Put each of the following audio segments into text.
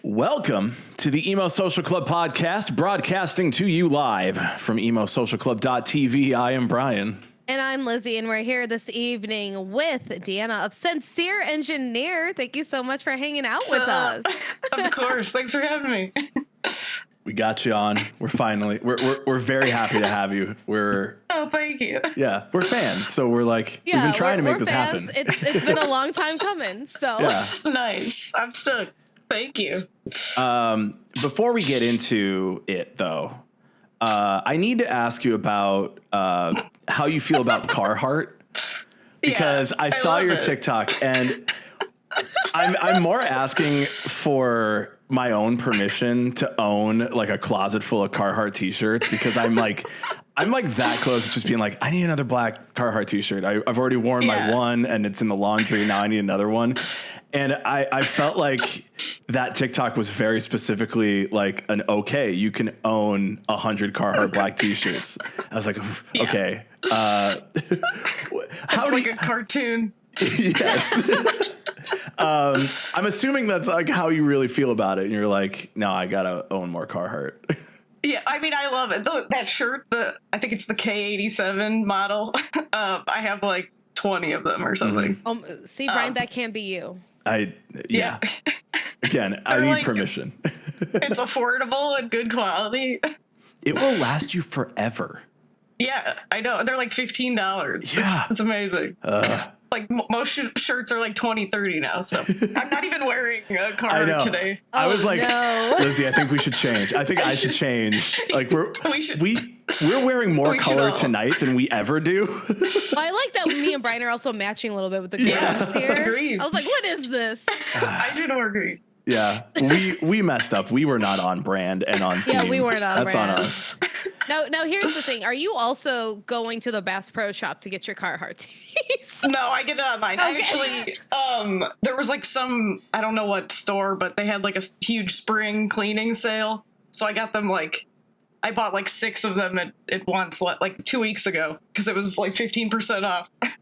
Welcome to the Emo Social Club podcast, broadcasting to you live from emosocialclub.tv. I am Brian. And I'm Lizzie, and we're here this evening with Deanna of Sincere Engineer. Thank you so much for hanging out with us. Of course. Thanks for having me. We got you on. We're very happy to have you. Oh, thank you. Yeah, we're fans, so we're like, we've been trying to make this happen. It's been a long time coming, so. Yeah. Nice. I'm stoked. Thank you. Before we get into it, though, I need to ask you about how you feel about Carhartt, because I saw your TikTok, and I'm more asking for my own permission to own like a closet full of Carhartt t-shirts, because I'm like that close to just being like, I need another black Carhartt t-shirt. I've already worn my one and it's in the laundry. Now I need another one. And I felt like that TikTok was very specifically like you can own 100 Carhartt black t-shirts. I was like, okay. It's like a cartoon. Yes. I'm assuming that's like how you really feel about it. And you're like, no, I gotta own more Carhartt. Yeah, I mean, I love it. That shirt, I think it's the K87 model. I have like 20 of them or something. See, Brian, that can't be you. Yeah. Again, I need permission. It's affordable and good quality. It will last you forever. Yeah, I know. They're like $15. Yeah. It's amazing. Like most shirts are like 20, 30 now. So I'm not even wearing a Carhartt today. I was like, no. Lizzie, I think we should change. I think I should change. Like we're wearing more color tonight than we ever do. Well, I like that me and Brian are also matching a little bit with the greens here. Agreed. I was like, what is this? I should agree. Yeah, we messed up. We were not on brand and on theme. Yeah, we weren't on That's brand. On us. Now here's the thing. Are you also going to the Bass Pro Shop to get your Carhartt tees? No, I get it online. Okay. Actually, there was like some, I don't know what store, but they had like a huge spring cleaning sale. So I got them I bought like 6 of them at once, like 2 weeks ago, because it was like 15% off. Oh,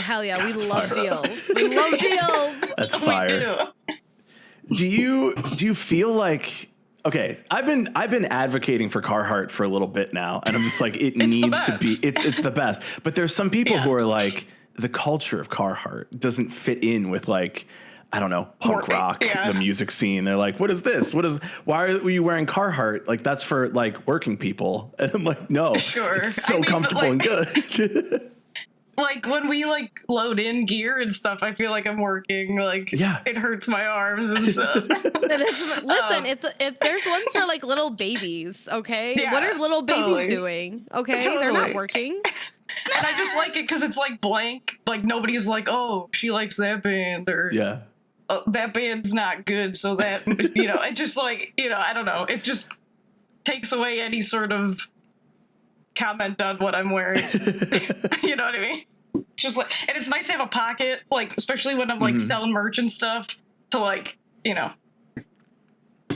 hell yeah, That's we love fire. deals. We love deals. That's fire. Do you feel like, okay, I've been advocating for Carhartt for a little bit now, and I'm just like, it needs to be, it's the best. But there's some people who are like, the culture of Carhartt doesn't fit in with like, I don't know, punk rock, the music scene. They're like, what is this? Why are you wearing Carhartt? Like, that's for like working people. And I'm like, no, it's so comfortable and good. Like when we like load in gear and stuff, I feel like I'm working. Like, it hurts my arms and stuff. Listen, if there's ones for like little babies, okay? Yeah, what are little babies doing? Okay, they're not working. And I just like it because it's like blank. Like nobody's like, oh, she likes that band, or oh, that band's not good. So that it just like I don't know. It just takes away any sort of comment on what I'm wearing. You know what I mean? Just like, and it's nice to have a pocket, like especially when I'm like selling merch and stuff, to like the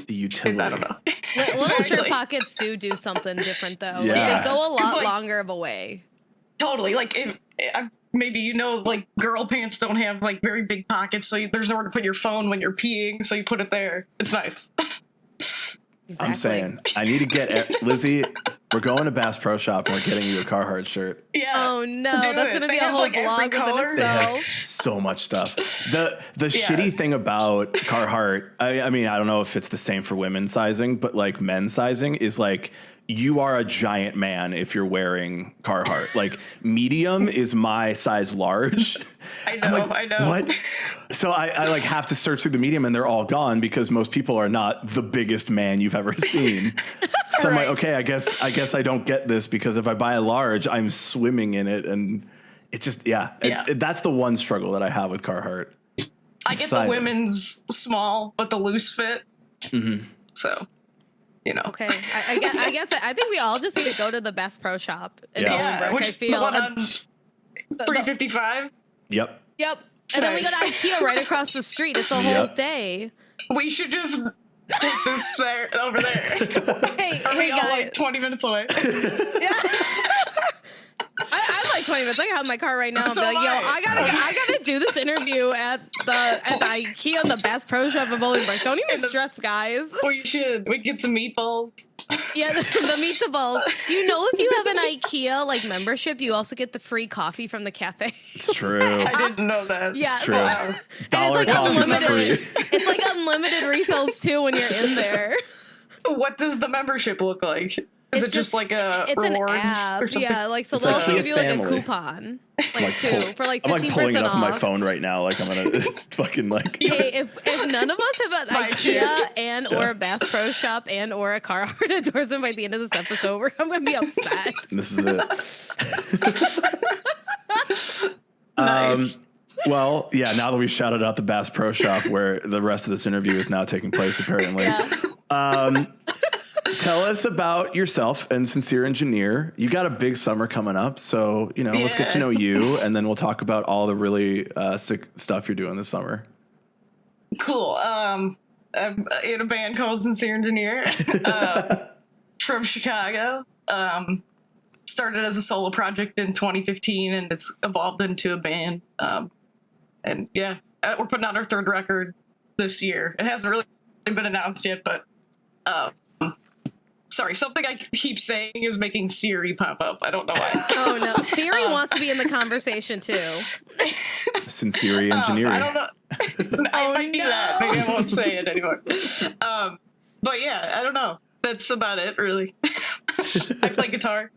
utility. I don't know. Little shirt pockets do something different though. Yeah. Like, they go a lot like, longer of a way. Totally. Like if maybe like girl pants don't have like very big pockets, so there's nowhere to put your phone when you're peeing, so you put it there. It's nice. Exactly. I'm saying I need to get Lizzie. We're going to Bass Pro Shop and we're getting you a Carhartt shirt. Yeah. Oh no, that's gonna be a whole vlog within itself. So much stuff. The shitty thing about Carhartt, I mean, I don't know if it's the same for women's sizing, but like men's sizing is like, you are a giant man if you're wearing Carhartt. Like medium is my size large. I know. What? So I like have to search through the medium and they're all gone because most people are not the biggest man you've ever seen. So I'm like, okay, I guess I don't get this, because if I buy a large, I'm swimming in it, and it's just that's the one struggle that I have with Carhartt. I get the women's small, but the loose fit. Mm-hmm. So. Okay, I guess I think we all just need to go to the Bass Pro Shop in Bolingbrook. I feel the one on 355. Yep. And then we go to IKEA right across the street. It's a whole day. We should just take this over there. Hey Are we all guys, like 20 minutes away? Yeah. I'm like 20 minutes. I can hop in my car right now and So be like, yo, am I gotta do this interview at the IKEA and the Bass Pro Shop in Bolingbrook. Don't even stress, guys. We should. We get some meatballs. Yeah, the meatballs. You know, if you have an IKEA like membership, you also get the free coffee from the cafe. It's true. I didn't know that. Yeah, It's true. and Dollar it's like coffee for unlimited. free. It's like unlimited refills too when you're in there. What does the membership look like? Is it just like a it's rewards an app, or something? yeah. Like so, It's they'll like give you like a family. coupon, like Like, two for like I'm like 15% pulling it up off. on my phone right now. Like I'm gonna fucking like. Hey, if none of us have an My IKEA chick. and or a Bass Pro Shop and or a Carhartt endorsement by the end of this episode, I'm gonna be upset. This is it. Nice. Well, yeah. Now that we've shouted out the Bass Pro Shop, where the rest of this interview is now taking place, apparently. Yeah. Tell us about yourself and Sincere Engineer. You got a big summer coming up, so let's get to know you, and then we'll talk about all the really sick stuff you're doing this summer. Cool. I'm in a band called Sincere Engineer from Chicago. Started as a solo project in 2015, and it's evolved into a band. And yeah, we're putting out our third record this year. It hasn't really been announced yet, but sorry, something I keep saying is making Siri pop up. I don't know why. Oh no, Siri wants to be in the conversation too. Sincere Engineering. I don't know. I might do that. Maybe I won't say it anymore. But yeah, I don't know. That's about it, really. I play guitar.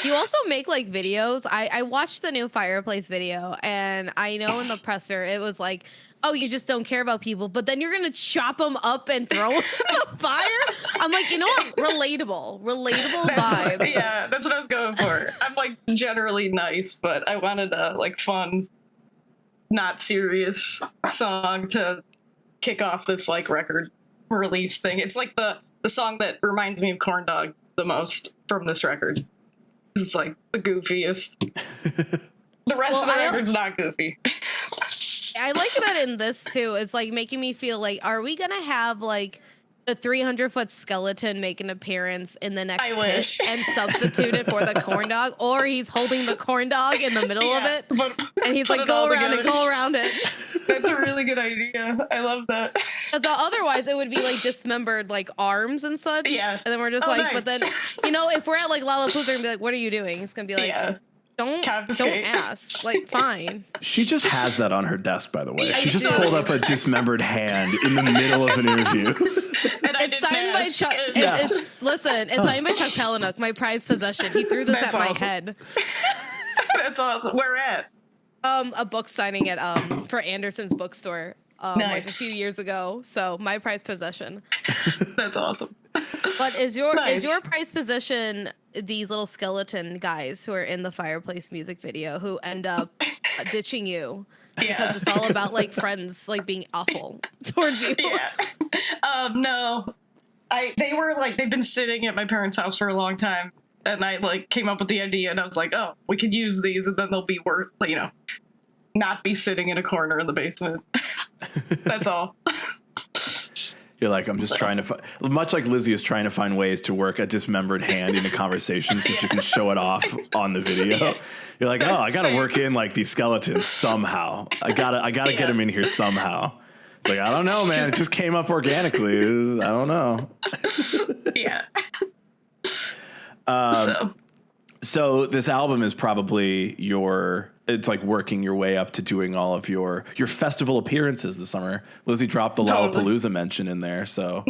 You also make like videos. I watched the new Fireplace video, and I know in the presser it was like, oh, you just don't care about people, but then you're gonna chop them up and throw them in the fire. I'm like, you know what? Relatable vibes. Yeah, that's what I was going for. I'm like generally nice, but I wanted a like fun, not serious song to kick off this like record release thing. It's like the song that reminds me of Corndog the most from this record. It's like the goofiest. The rest of the record's not goofy. I like that in this too. It's like making me feel like, are we gonna have like the 300-foot skeleton make an appearance in the next pit and substitute it for the corn dog, or he's holding the corn dog in the middle of it, and he's like, go around it. That's a really good idea. I love that. Because otherwise it would be like dismembered like arms and such. Yeah. And then we're just nice. but then, if we're at like Lollapalooza and be like, what are you doing? It's going to be like, don't ask. Like, fine. She just has that on her desk, by the way. Yeah, she just pulled up a dismembered hand in the middle of an interview. And it's signed by Chuck. Listen, it's signed by Chuck Palahniuk, my prized possession. He threw this at my head. That's awesome. Where at? A book signing at for Anderson's bookstore like a few years ago. So my prized possession. That's awesome. But is your prized possession these little skeleton guys who are in the Fireplace music video who end up ditching you because it's all about like friends like being awful towards you? Yeah. No. They've been sitting at my parents' house for a long time, and I like came up with the idea, and I was like, oh, we could use these, and then they'll be worth, not be sitting in a corner in the basement. That's all. You're like, I'm just trying to much like Lizzie is trying to find ways to work a dismembered hand into conversation so she can show it off on the video. Yeah. You're like, oh, I got to work in like these skeletons somehow. I gotta get them in here somehow. It's like, I don't know, man. It just came up organically. I don't know. Yeah. So this album is probably it's like working your way up to doing all of your festival appearances this summer. Lizzie dropped the Lollapalooza mention in there. So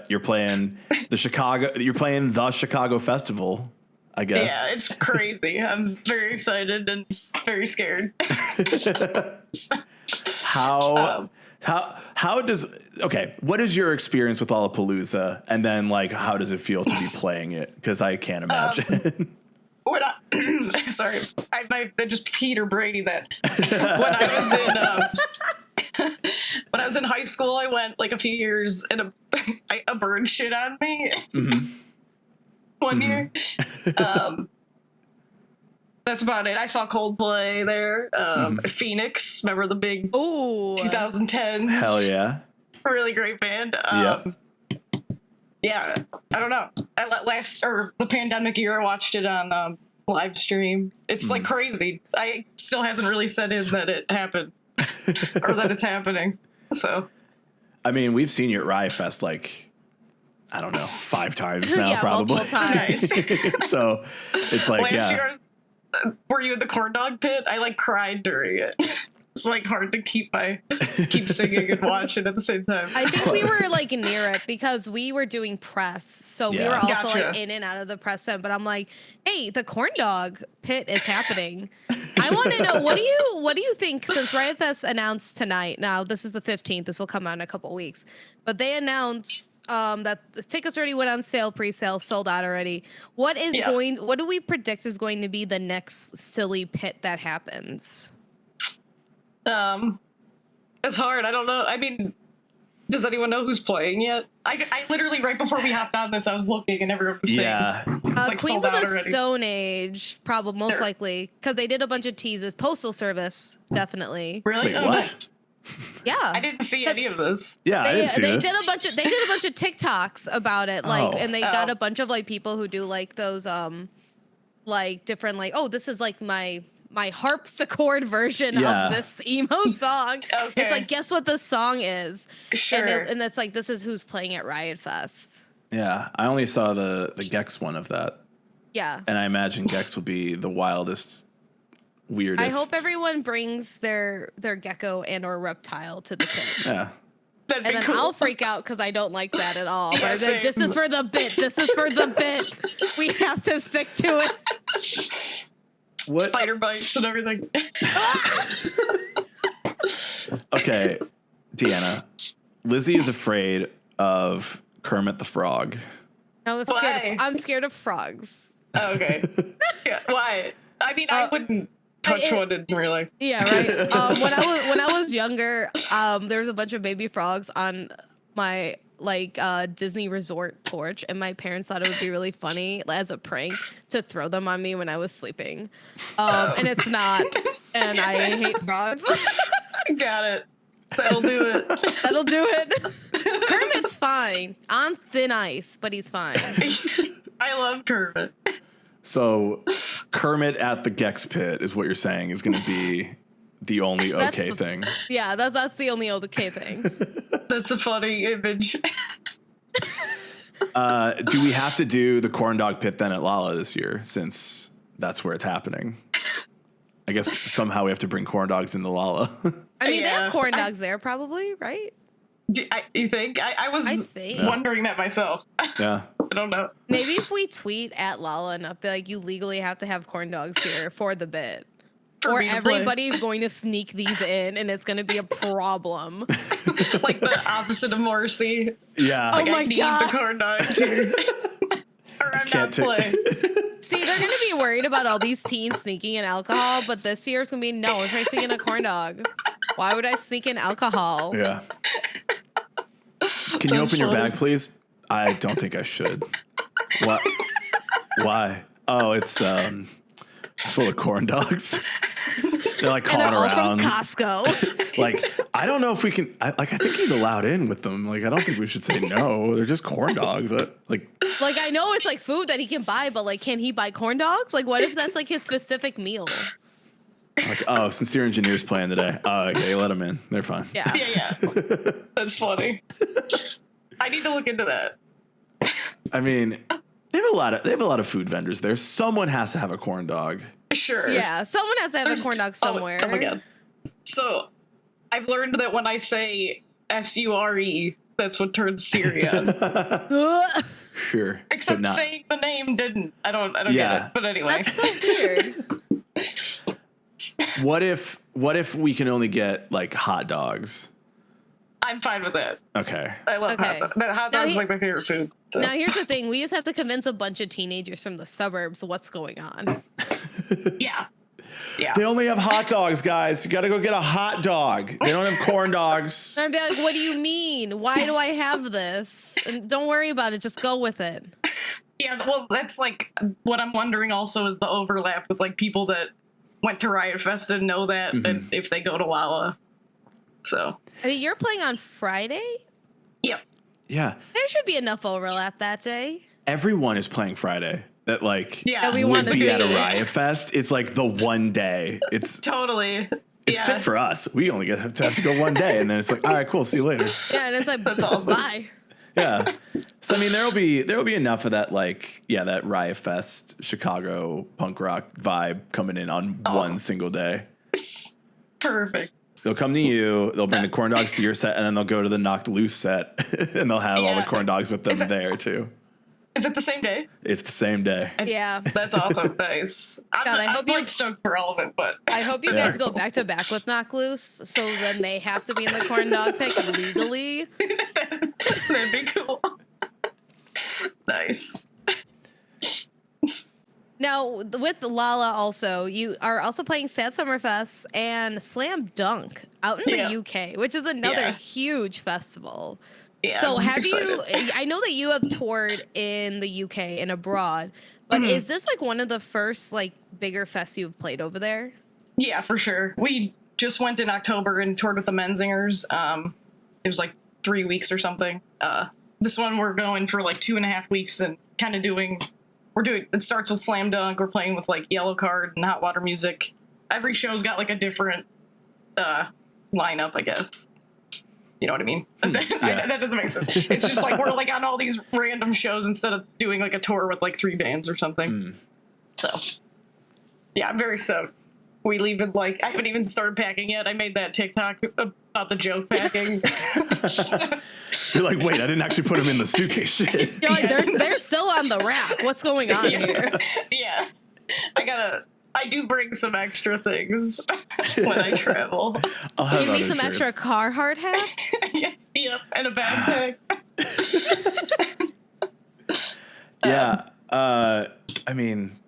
you're playing the Chicago Festival, I guess. Yeah, it's crazy. I'm very excited and very scared. What is your experience with Lollapalooza, and then like how does it feel to be playing it? Because I can't imagine. When I just Peter Brady that. When I was in high school, I went like a few years, and a bird shit on me. Mm-hmm. One year. That's about it. I saw Coldplay there. Phoenix, remember the big 2010s? Hell yeah. Really great band. yeah, I don't know. The pandemic year, I watched it on live stream. It's like crazy. I still hasn't really set in that it happened or that it's happening. So, I mean, we've seen you at Riot Fest like, I don't know, 5 times now, yeah, probably. multiple times. So it's like, last year, were you in the Corndog pit? I like cried during it. It's like hard to keep singing and watching at the same time. I think we were like near it because we were doing press, so we were also like in and out of the press center. But I'm like, hey, the Corndog pit is happening. I want to know what do you think, since Riot Fest announced tonight. Now this is the 15th. This will come out in a couple weeks, but they announced that the tickets already went on sale, pre-sale, sold out already. What do we predict is going to be the next silly pit that happens? It's hard. I don't know. I mean, does anyone know who's playing yet? I literally, right before we hopped on this, I was looking and everyone was saying it's like Queens sold of out the already. Stone Age, probably most likely, because they did a bunch of teases. Postal Service, definitely. Really? Wait, what? Yeah, I didn't see any of this. Yeah, I didn't see this. They did a bunch of TikToks about it, like, and they got a bunch of like people who do like those like different like, oh, this is like my harpsichord version of this emo song. Okay. It's like, guess what the song is? Sure. And it's like, this is who's playing at Riot Fest. Yeah, I only saw the Gex one of that. Yeah. And I imagine Gex will be the wildest, weirdest. I hope everyone brings their gecko and or reptile to the pit. Yeah. That'd be And then cool. I'll freak out because I don't like that at all. Yeah, But I'm like, same. this is for the bit. This is for the bit. We have to stick to it. What? Spider bites and everything. Okay, Deanna. Lizzie is afraid of Kermit the Frog. No, I'm scared of frogs. Oh, okay. Yeah. Why? I mean, I wouldn't touch one in real life. Yeah, right. When I was younger, there was a bunch of baby frogs on my Disney resort porch, and my parents thought it would be really funny as a prank to throw them on me when I was sleeping. And it's not, and I hate frogs. Got it. That'll do it. That'll do it. Kermit's fine on thin ice, but he's fine. I love Kermit. So Kermit at the Gex pit is what you're saying is going to be the only okay thing. Yeah, that's the only okay thing. That's a funny image. Do we have to do the corn dog pit then at Lala this year, since that's where it's happening? I guess somehow we have to bring corn dogs into Lala. I mean, they have corn dogs there, probably, right? You think? I was wondering that myself. Yeah. I don't know. Maybe if we tweet at Lala enough, be like, you legally have to have corn dogs here for the bit. Or everybody's going to sneak these in, and it's going to be a problem. Like the opposite of Morrissey. Yeah. Like, oh my I need God. the corn dogs here. Or I'm not playing. See, they're going to be worried about all these teens sneaking in alcohol, but this year it's going to be, no, I'm trying to sneak in a corn dog. Why would I sneak in alcohol? Yeah. Can you open your bag, please? I don't think I should. What? Why? Oh, it's full of corn dogs. They're like calling and they're around. all from Costco. Like, I don't know if we can. I think he's allowed in with them. Like, I don't think we should say no. They're just corn dogs. Like I know it's like food that he can buy, but like, can he buy corn dogs? Like, what if that's like his specific meal? Like, oh, Sincere Engineer's playing today. Oh, okay, let them in. They're fine. Yeah. Yeah. That's funny. I need to look into that. I mean, they have a lot of food vendors there. Someone has to have a corn dog. Sure. Yeah, someone has to have a corn dog somewhere. Oh my God. So, I've learned that when I say SURE, that's what turns Siri on. Sure. Except saying the name didn't. I don't get it. But anyway. That's so weird. What if we can only get like hot dogs? I'm fine with that. Okay. I love hot dogs. Hot dogs is like my favorite food. So. Now here's the thing: we just have to convince a bunch of teenagers from the suburbs what's going on. Yeah. They only have hot dogs, guys. You got to go get a hot dog. They don't have corn dogs. And I'd be like, "What do you mean? Why do I have this?" And don't worry about it. Just go with it. Yeah. Well, that's like what I'm wondering. Also, is the overlap with like people that went to Riot Fest and know that, and if they go to Lala. So. I mean, you're playing on Friday? Yep. Yeah. There should be enough overlap that day. Everyone is playing Friday. That like we want to be see at a Riot Fest. It's like the one day. It's totally. It's sick for us. We only have to go one day, and then it's like, all right, cool, see you later. Yeah, and it's like, that's awesome. Bye. Yeah. So I mean, there'll be enough of that, like, that Riot Fest Chicago punk rock vibe coming in on one single day. Perfect. They'll come to you. They'll bring the Corndogs to your set, and then they'll go to the Knocked Loose set, and they'll have all the Corndogs with them there too. Is it the same day? It's the same day. Yeah. That's awesome. Nice. I hope I'm stoked for all of it, but I hope you guys go back to back with Knock Loose, so then they have to be in the corn dog pick legally. That'd be cool. Nice. Now, with Lala also, you are also playing Sad Summerfest and Slam Dunk out in the UK, which is another huge festival. Yeah, so I'm have excited. you, I know that you have toured in the UK and abroad, but is this like one of the first like bigger fests you've played over there? Yeah, for sure. We just went in October and toured with the Menzingers. It was like 3 weeks or something. This one we're going for like 2.5 weeks and kind of it starts with Slam Dunk. We're playing with like Yellow Card and Hot Water Music. Every show's got like a different lineup, I guess. You know what I mean? That doesn't make sense. It's just like we're like on all these random shows instead of doing like a tour with like 3 bands or something. So, yeah, I'm very stoked. We leave in like, I haven't even started packing yet. I made that TikTok about the joke packing. You're like, wait, I didn't actually put them in the suitcase shit. You're like, they're still on the rack. What's going on here? Yeah. I do bring some extra things when I travel. You need some extra Carhartt hats? Yep, and a backpack. I mean,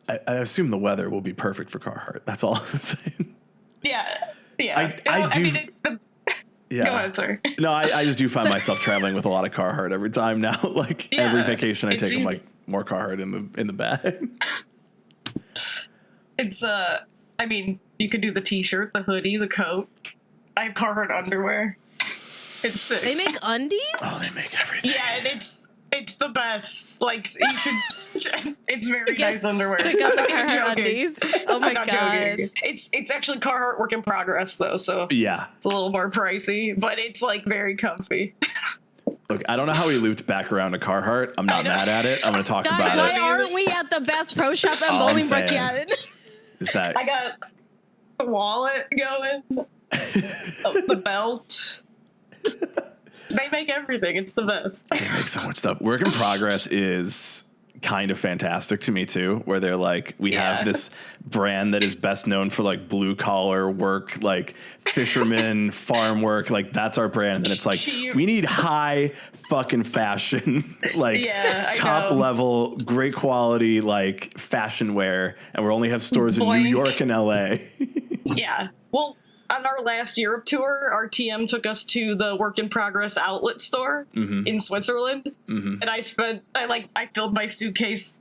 I assume the weather will be perfect for Carhartt. That's all I'm saying. Yeah. Yeah. Go ahead, sorry. No, I just do find myself traveling with a lot of Carhartt every time now. Like every vacation I take, I'm like more Carhartt in the bag. It's I mean, you could do the t-shirt, the hoodie, the coat. I have Carhartt underwear. It's sick. They make undies? Oh, they make everything. Yeah, and it's the best. Like you should. It's very nice underwear. Check out the Carhartt undies. Oh my god! Joking. It's actually Carhartt work in progress though, so it's a little more pricey, but it's like very comfy. Look, I don't know how we looped back around to Carhartt. I'm not mad at it. I'm going to talk about it. Why aren't we at the best pro shop at Bolingbrook yet? Is that I got the wallet going, the belt. They make everything. It's the best. They make so much stuff. Work in progress is kind of fantastic to me too, where they're like, we have this brand that is best known for like blue collar work, like fishermen, farm work, like that's our brand. And it's like, we need high fucking fashion, like top level, great quality, like fashion wear. And we only have stores in New York and LA. Yeah. Well, on our last Europe tour, our TM took us to the Work in Progress outlet store in Switzerland, and I filled my suitcase.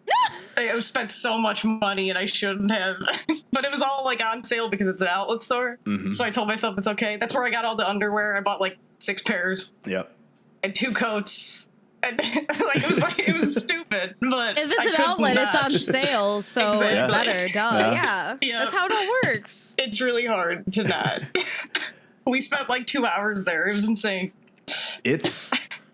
I spent so much money, and I shouldn't have, but it was all like on sale because it's an outlet store. So I told myself it's okay. That's where I got all the underwear. I bought like 6 pairs. Yep. And 2 coats. And it was stupid, but if it's an outlet, it's on sale, so it's better. Yeah. That's how it all works. It's really hard to not. We spent like 2 hours there. It was insane.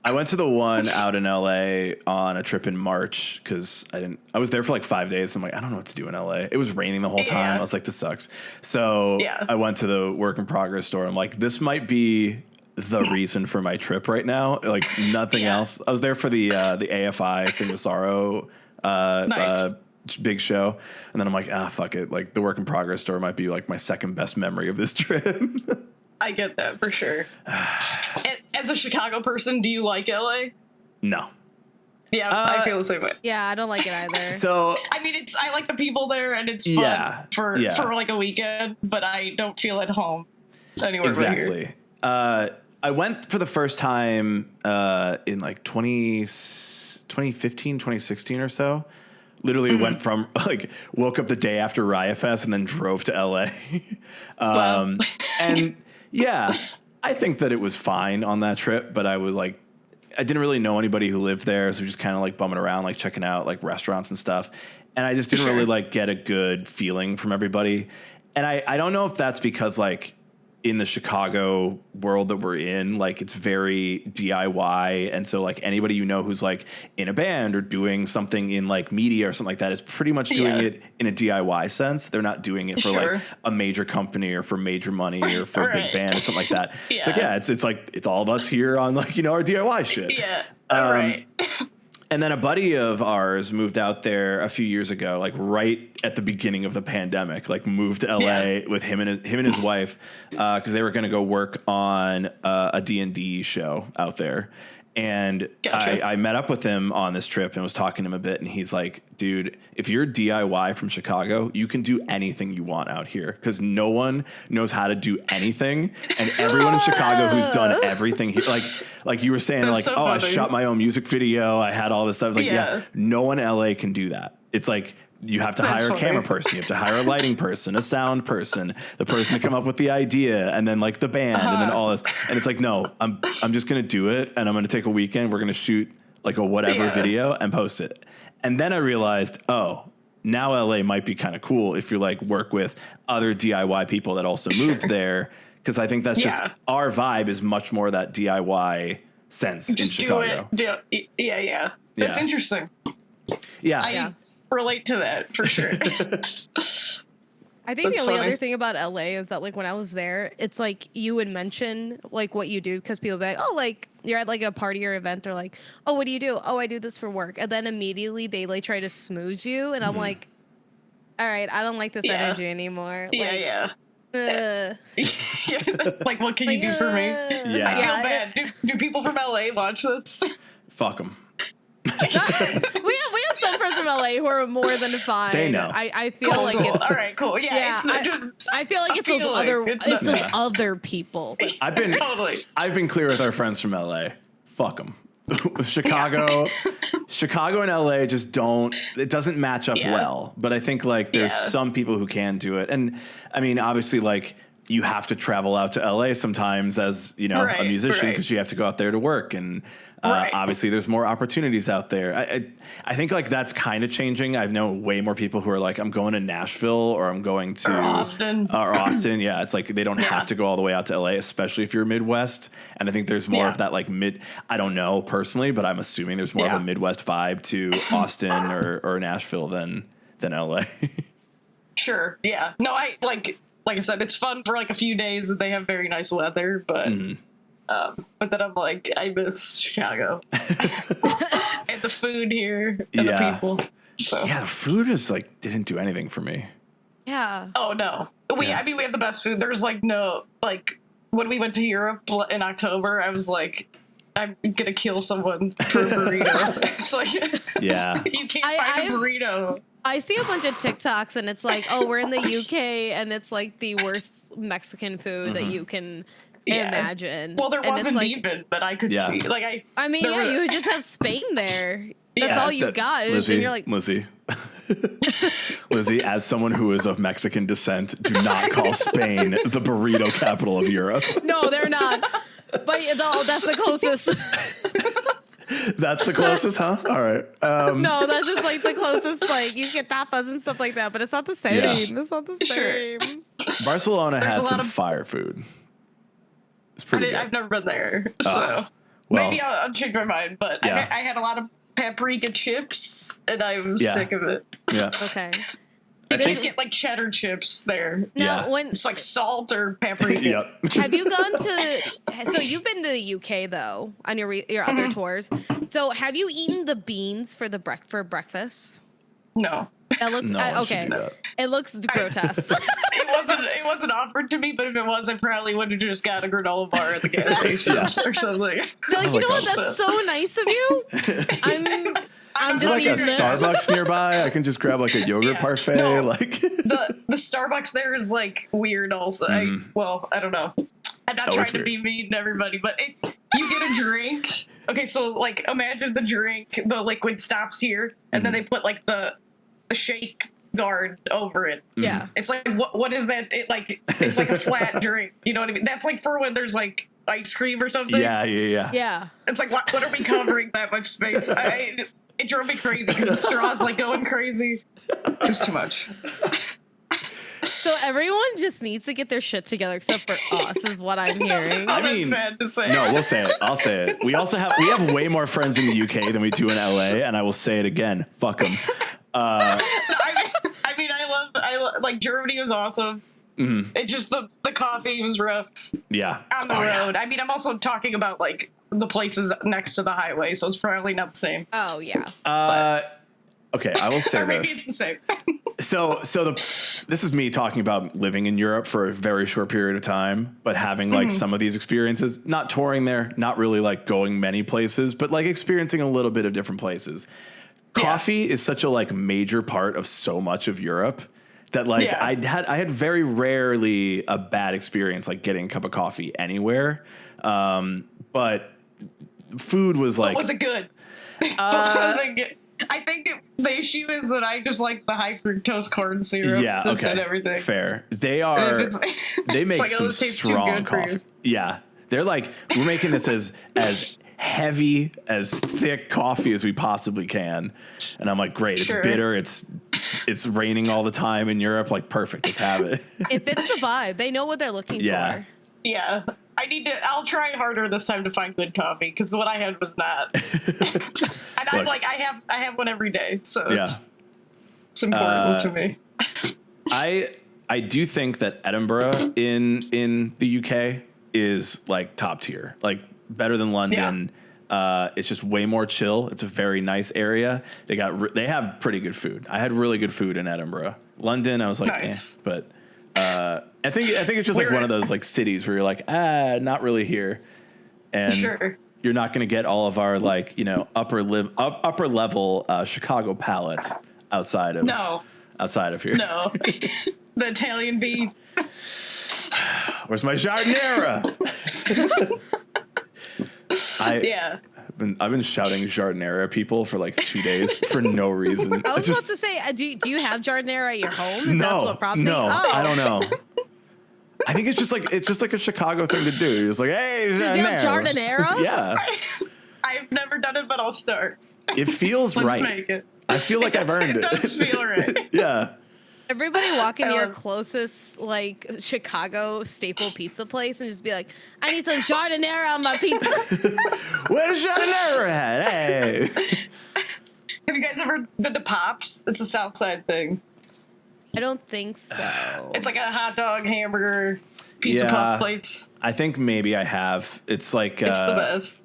I went to the one out in LA on a trip in March because I was there for like 5 days. And I'm like, I don't know what to do in LA. It was raining the whole time. I was like, this sucks. So I went to the Work in Progress store. I'm like, this might be the reason for my trip right now, like nothing else. I was there for the AFI Sing the Sorrow big show, and then I'm like, fuck it, like the Work in Progress store might be like my second best memory of this trip. I get that for sure. As a Chicago person, do you like LA? No. Yeah, I feel the same way. Yeah, I don't like it either. So I mean, I like the people there, and it's fun for like a weekend, but I don't feel at home anywhere. Exactly. I went for the first time in like 2015, 2016 or so. Literally went from like woke up the day after Riot Fest and then drove to LA. And I think that it was fine on that trip, but I was like, I didn't really know anybody who lived there, so we just kind of like bumming around, like checking out like restaurants and stuff. And I just didn't really like get a good feeling from everybody. And I don't know if that's because like in the Chicago world that we're in, like it's very DIY. And so like anybody you know who's like in a band or doing something in like media or something like that is pretty much doing it in a DIY sense. They're not doing it for like a major company or for major money or for a big band or something like that. It's like, it's like, it's all of us here on like, you know, our DIY shit. Yeah. And then a buddy of ours moved out there a few years ago, like right at the beginning of the pandemic, like moved to LA with him and his wife, because they were going to go work on a D&D show out there. And I met up with him on this trip and was talking to him a bit. And he's like, dude, if you're DIY from Chicago, you can do anything you want out here because no one knows how to do anything. And everyone in Chicago who's done everything here, like you were saying, that's like, so funny. I shot my own music video. I had all this stuff. It's like, no one in LA can do that. It's like, you have to hire a camera person. You have to hire a lighting person, a sound person, the person to come up with the idea, and then like the band, and then all this. And it's like, no, I'm just gonna do it, and I'm gonna take a weekend. We're gonna shoot like a whatever video and post it. And then I realized, oh, now LA might be kind of cool if you like work with other DIY people that also moved there, because I think that's just our vibe is much more that DIY sense just in Chicago. Yeah. That's interesting. Yeah. Relate to that for sure. I think the only other thing about LA is that like when I was there, it's like you would mention like what you do because people would be like, oh, like you're at like a party or event, or like, oh, what do you do? Oh, I do this for work. And then immediately they like try to smooze you, and I'm like, all right, I don't like this energy anymore. Like, what can you do for me? I feel bad. Do people from LA watch this? Fuck them. we have some friends from LA who are more than fine. They know. I feel like it's all right, cool. Yeah, it's not just, I feel like it's those other people. I've been clear with our friends from LA. Fuck them. Chicago and LA just don't. It doesn't match up well. But I think like there's some people who can do it, and I mean obviously like you have to travel out to LA sometimes as you know a musician because you have to go out there to work and. Obviously, there's more opportunities out there. I think like that's kind of changing. I've known way more people who are like, I'm going to Nashville or I'm going to Austin. Yeah, it's like they don't have to go all the way out to LA, especially if you're Midwest. And I think there's more of that like I don't know personally, but I'm assuming there's more of a Midwest vibe to Austin or Nashville than LA. Sure. Yeah. No, I like I said, it's fun for like a few days and they have very nice weather, but. But then I'm like, I miss Chicago and the food here and the people. So the food is like didn't do anything for me. Yeah. Oh no. I mean, we have the best food. There's like no like when we went to Europe in October, I was like, I'm gonna kill someone for a burrito. It's like you can't find a burrito. I see a bunch of TikToks and it's like, oh, we're in the UK and it's like the worst Mexican food that you can. Imagine. Well, there wasn't like, even that I could see. Like I mean, you just have Spain there. That's all you got. Lizzie, and you're like, Lizzie, as someone who is of Mexican descent, do not call Spain the burrito capital of Europe. No, they're not. But that's the closest. That's the closest, huh? All right. No, that's just like the closest. Like you get tapas and stuff like that, but it's not the same. Yeah. It's not the same. Barcelona had some fire food. It's pretty good. I've never been there, so maybe I'll change my mind. But I had a lot of paprika chips, and I'm sick of it. Yeah. Okay. I think get like cheddar chips there. No, when it's like salt or paprika. Have you gone to? So you've been to the UK though on your other tours. So have you eaten the beans for breakfast? No. That looks okay. It looks grotesque. It wasn't offered to me, but if it was, I probably would have just got a granola bar at the gas station or something. Like, you know what? That's so nice of you. I'm just like a Starbucks nearby. I can just grab like a yogurt parfait. No, like the Starbucks there is like weird. Also, I don't know. I'm not trying to be mean to everybody, but you get a drink. Okay, so like imagine the drink, the liquid stops here, and then they put like the shake guard over it. Yeah. It's like what is that? It's like a flat drink. You know what I mean? That's like for when there's like ice cream or something. Yeah. It's like, what are we covering that much space? It drove me crazy because the straw's like going crazy. Just too much. So everyone just needs to get their shit together except for us, is what I'm hearing. I mean, that's bad to say. No, we'll say it. I'll say it. We have way more friends in the UK than we do in LA, and I will say it again. Fuck them. I love like Germany was awesome. Mm-hmm. It just the coffee was rough. Yeah. On the road. Yeah. I mean, I'm also talking about like the places next to the highway, so it's probably not the same. Oh yeah. Okay, I will say maybe this. It's the same. This is me talking about living in Europe for a very short period of time, but having like some of these experiences, not touring there, not really like going many places, but like experiencing a little bit of different places. Coffee is such a like major part of so much of Europe that like I had very rarely a bad experience like getting a cup of coffee anywhere. But food was like, was it good? Was it good? I think the issue is that I just like the high fructose corn syrup. Yeah, okay, and everything. Fair. They make like, some strong coffee. Yeah, they're like, we're making this as heavy, as thick coffee as we possibly can. And I'm like, great, it's bitter, it's raining all the time in Europe, like perfect, let's have it. It fits the vibe. They know what they're looking for. Yeah. I'll try harder this time to find good coffee, because what I had was not. And I'm like, I have one every day, so it's important to me. I do think that Edinburgh in the UK is like top tier, like better than London. It's just way more chill. It's a very nice area. They have pretty good food. I had really good food in Edinburgh. London, I was like, nice. But I think it's just like one of those like cities where you're like, not really here, and you're not going to get all of our like, you know, upper level Chicago palate outside of here. No, the Italian beef. Where's my giardiniera? I've been shouting giardiniera at people for like 2 days for no reason. I was about to say, do you have giardiniera at your home? No, what prompted I don't know. I think it's just like a Chicago thing to do. You're just like, hey, does you have giardiniera? Yeah. I've never done it, but I'll start. It feels right. Let's make it. I feel like I've earned it. It does feel right. Yeah. Everybody walk into your closest like Chicago staple pizza place and just be like, I need some giardiniera on my pizza. Where's giardiniera at? Hey. Have you guys ever been to Pops? It's a South Side thing. I don't think so. It's like a hot dog, hamburger, pizza puff place. I think maybe I have. It's like it's the best.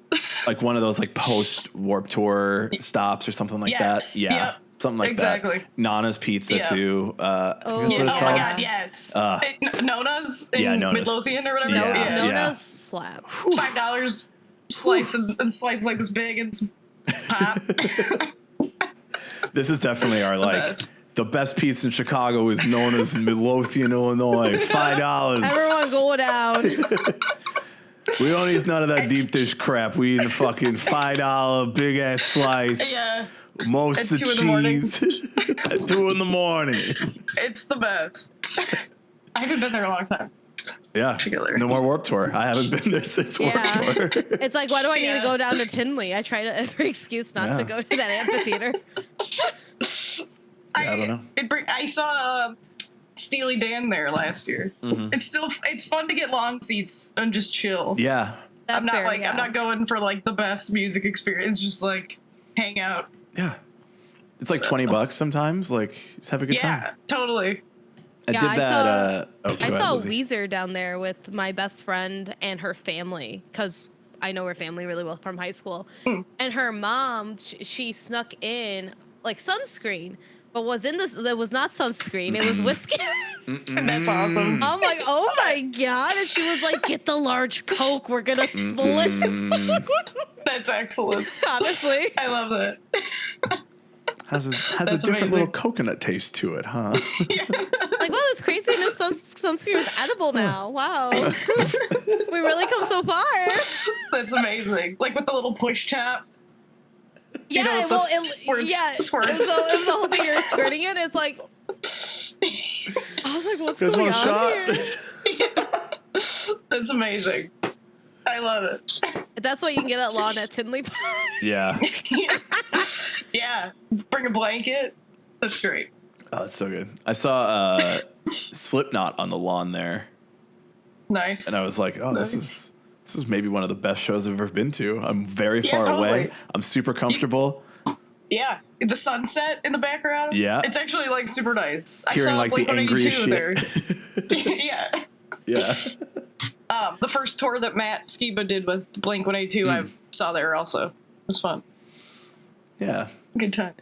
Like one of those like post Warped Tour stops or something like that. Yeah. Yep. Something like that. Nana's Pizza too. Oh my god, yes. Nona's in Midlothian or whatever. Nona's slaps. $5 slice and slice like this big and pop. This is definitely our like the best pizza in Chicago is known as Midlothian, Illinois. $5. Everyone go down. We don't eat none of that deep dish crap. We eat the fucking $5 big ass slice. Yeah. Most of the cheese at 2 a.m. It's the best. I haven't been there a long time. Yeah. No more Warped Tour. I haven't been there since Warped Tour. It's like, why do I need to go down to Tinley? I try to every excuse not to go to that amphitheater. I don't know. I saw Steely Dan there last year. Mm-hmm. It's fun to get long seats and just chill. Yeah. I'm not going for like the best music experience, just like hang out. Yeah. It's like $20 sometimes. Like, just have a good time. Yeah, totally. I saw Weezer down there with my best friend and her family, because I know her family really well from high school. And her mom, she snuck in like sunscreen, but it was not sunscreen. It was whiskey. That's awesome. I'm like, oh my God. And she was like, get the large Coke. We're going to split. That's excellent. Honestly. I love that. Has a different little coconut taste to it, huh? Yeah. Like, wow, this crazy new sunscreen is edible now. Wow. We really come so far. That's amazing. Like with the little push tap. Yeah, you know, squirts. It was the whole thing you're squirting it. It's like, I was like, what's going on shot? here? Yeah. That's amazing. I love it. That's what you can get at Lawn at Tinley Park. Yeah. Yeah. Bring a blanket. That's great. Oh, that's so good. I saw Slipknot on the lawn there. Nice. And I was like, oh, nice. this is maybe one of the best shows I've ever been to. I'm very far totally. away. I'm super comfortable. Yeah. The sunset in the background. Yeah. It's actually like super nice. Hearing I saw like the angriest shit. there. Yeah. Yeah. The first tour that Matt Skiba did with Blink-182, I saw there also. It was fun. Yeah. Good time.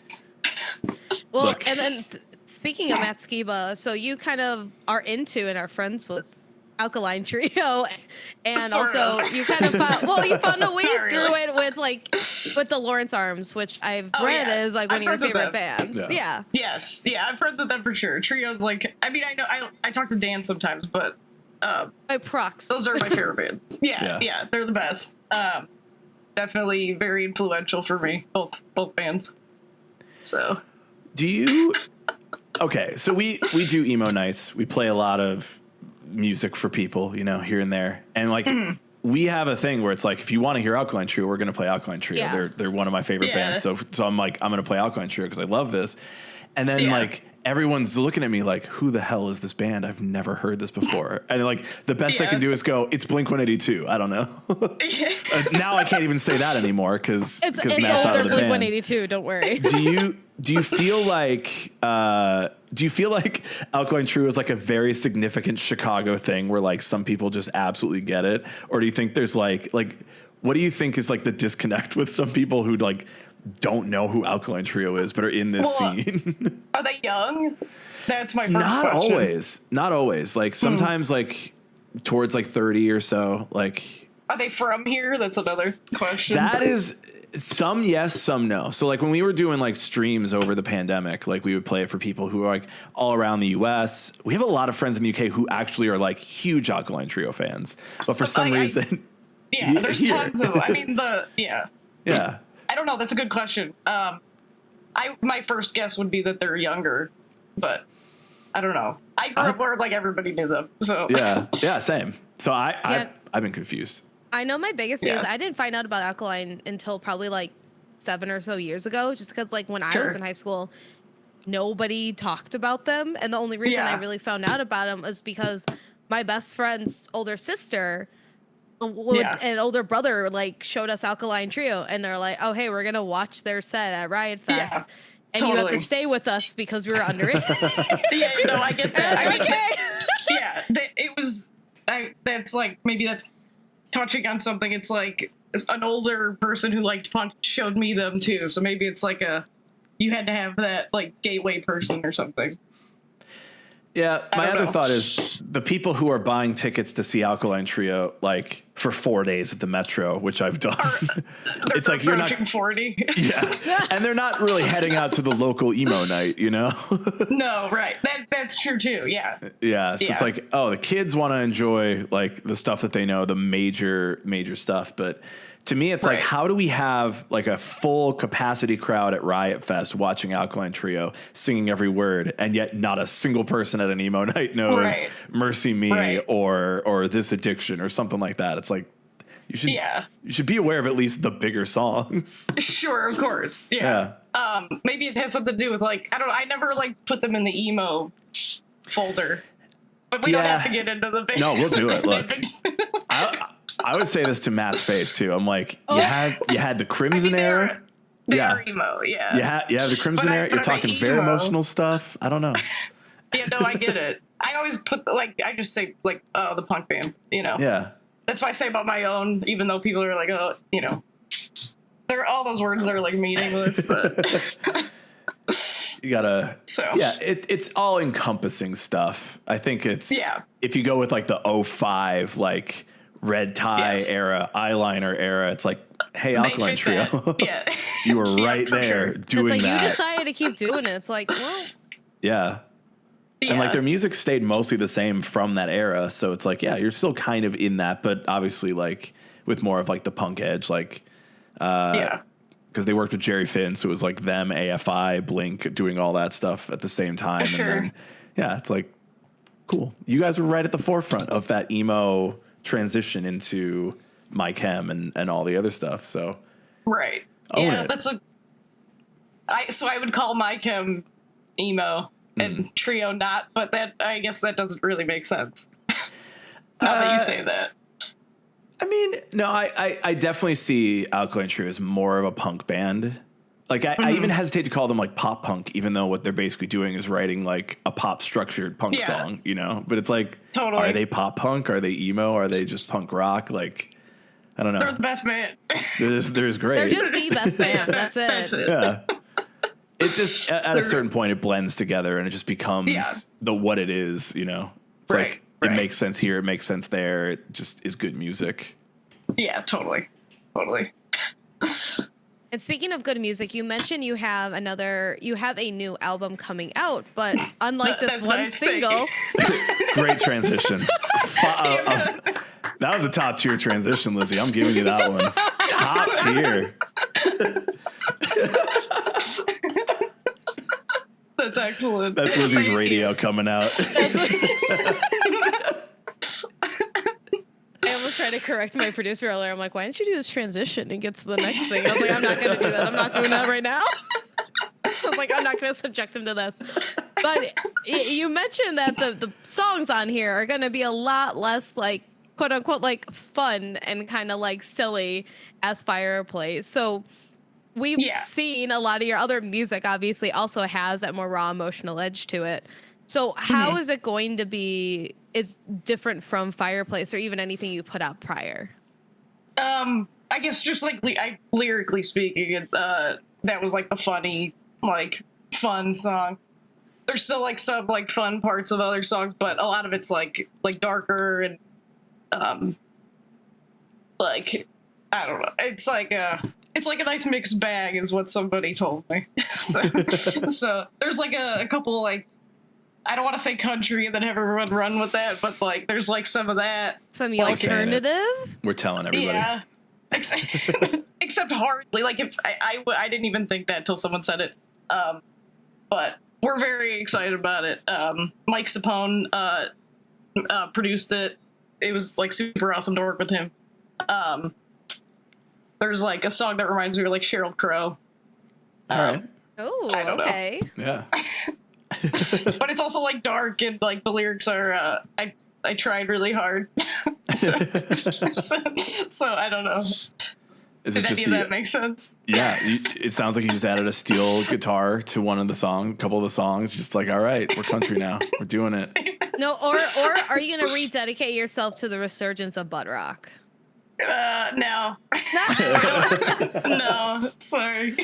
Well, Look. and then speaking of Matt Skiba, so you kind of are into and are friends with Alkaline Trio, and Sort also of. you kind of you found a way Not through really. it with the Lawrence Arms, which I've read is like one I'm of your friends with favorite them. bands. Yeah. Yes. Yeah, I'm friends with them for sure. Trio's like, I mean, I know I talk to Dan sometimes, but My procs. those are my favorite bands. Yeah, they're the best. Definitely very influential for me, both bands. So, Do you? Okay, so we do emo nights. We play a lot of music for people, here and there, and like we have a thing where it's like, if you want to hear Alkaline Trio, we're going to play Alkaline Trio. Yeah. They're one of my favorite bands. So I'm like, I'm going to play Alkaline Trio because I love this. And then like everyone's looking at me like, who the hell is this band? I've never heard this before. And like the best I can do is go, it's Blink-182. I don't know. Now I can't even say that anymore because It's Matt's out older of the band. Blink-182. Don't worry. Do you feel like Alkaline Trio is like a very significant Chicago thing where like some people just absolutely get it, or do you think there's like what do you think is like the disconnect with some people who like don't know who Alkaline Trio is but are in this scene? Are they young? That's my first question. Not always. Like sometimes like towards like 30 or so. Like, are they from here? That's another question. That is. Some yes, some no. So like when we were doing like streams over the pandemic, like we would play it for people who are like all around the US. We have a lot of friends in the UK who actually are like huge Alkaline Trio fans, but for some reason, there's tons of. I mean yeah. I don't know. That's a good question. My first guess would be that they're younger, but I don't know. I grew up where like everybody knew them. So yeah, same. So I've been confused. I know my biggest thing is I didn't find out about Alkaline until probably like 7 or so years ago, just because like when I was in high school, nobody talked about them. And the only reason I really found out about them was because my best friend's older sister and older brother like showed us Alkaline Trio, and they're like, oh, hey, we're going to watch their set at Riot Fest. Yeah, and you have to stay with us because we were underage. I get that. I mean, it was, that's like, maybe that's touching on something. It's like an older person who liked punk showed me them too, so maybe it's like you had to have that like gateway person or something. Yeah, my other thought is the people who are buying tickets to see Alkaline Trio like for 4 days at the Metro, which I've done. It's like you're not 40. Yeah, and they're not really heading out to the local emo night, No, right. That's true too. Yeah. Yeah. So it's like, oh, the kids want to enjoy like the stuff that they know, the major stuff, but to me, it's like, how do we have like a full capacity crowd at Riot Fest watching Alkaline Trio singing every word, and yet not a single person at an emo night knows Mercy Me or This Addiction or something like that? It's like, you should be aware of at least the bigger songs. Sure, of course. Yeah. Maybe it has something to do with like, I don't know. I never like put them in the emo folder, but we don't have to get into the big. No, we'll do it. Look, I would say this to Matt's face too. I'm like, you had the Crimson era. They're emo, yeah. You have the Crimson era. You're talking very emotional stuff. I don't know. Yeah, no, I get it. I always put I just say like, the punk band, Yeah. That's what I say about my own, even though people are like, oh, they're all those words are like meaningless, but you gotta. So it's all encompassing stuff. I think it's if you go with like the 05 like red tie era, eyeliner era, it's like, hey, Alkaline Trio, you were right there doing it's like that. You decided to keep doing it. It's like, well, yeah. And like their music stayed mostly the same from that era, so it's like, you're still kind of in that, but obviously like with more of like the punk edge, like because they worked with Jerry Finn, so it was like them, AFI, Blink, doing all that stuff at the same time. And then it's like, cool. You guys were right at the forefront of that emo transition into My Chem and all the other stuff. So right. Yeah, that's so I would call My Chem emo and Trio not, but that I guess that doesn't really make sense. Now that you say that. I mean, no, I definitely see Alkaline Trio as more of a punk band. Like, I even hesitate to call them, like, pop punk, even though what they're basically doing is writing, like, a pop-structured punk song, you know? But it's like, are they pop punk? Are they emo? Are they just punk rock? Like, I don't know. They're the best band. They're great. They're just the best band. That's it. That's it. Yeah. It's just, at a certain point, it blends together, and it just becomes what it is, you know? It's like, it makes sense here, it makes sense there. It just is good music. Yeah, totally. And speaking of good music, you mentioned you have a new album coming out, but unlike this one single. Great transition. That was a top tier transition, Lizzie. I'm giving you that one. Top tier. That's excellent. That's Lizzie's radio coming out. I almost tried to correct my producer earlier. I'm like, why didn't you do this transition and get to the next thing? I was like, I'm not going to do that. I'm not doing that right now. I was like, I'm not going to subject him to this. But you mentioned that the songs on here are going to be a lot less like, quote unquote, like fun and kind of like silly as Fireplace. So we've seen a lot of your other music obviously also has that more raw emotional edge to it. So how is it going to be is different from Fireplace or even anything you put out prior? I guess just like lyrically speaking, that was like the funny, like fun song. There's still like some like fun parts of other songs, but a lot of it's like darker and like I don't know. It's like a nice mixed bag is what somebody told me. So there's like a couple like I don't want to say country and then have everyone run with that, but like there's like some of that. Some alternative? We're telling everybody. Yeah. Except hardly. Like if I didn't even think that till someone said it. But we're very excited about it. Mike Sapone produced it. It was like super awesome to work with him. There's like a song that reminds me of like Sheryl Crow. All right. Oh, okay. Yeah. But it's also like dark and like the lyrics are I tried really hard. so I don't know. Did any of that make sense? Yeah, it sounds like you just added a steel guitar to one of the songs, a couple of the songs. Just like, all right, we're country now. We're doing it. No, or are you going to rededicate yourself to the resurgence of butt rock? No. No, sorry.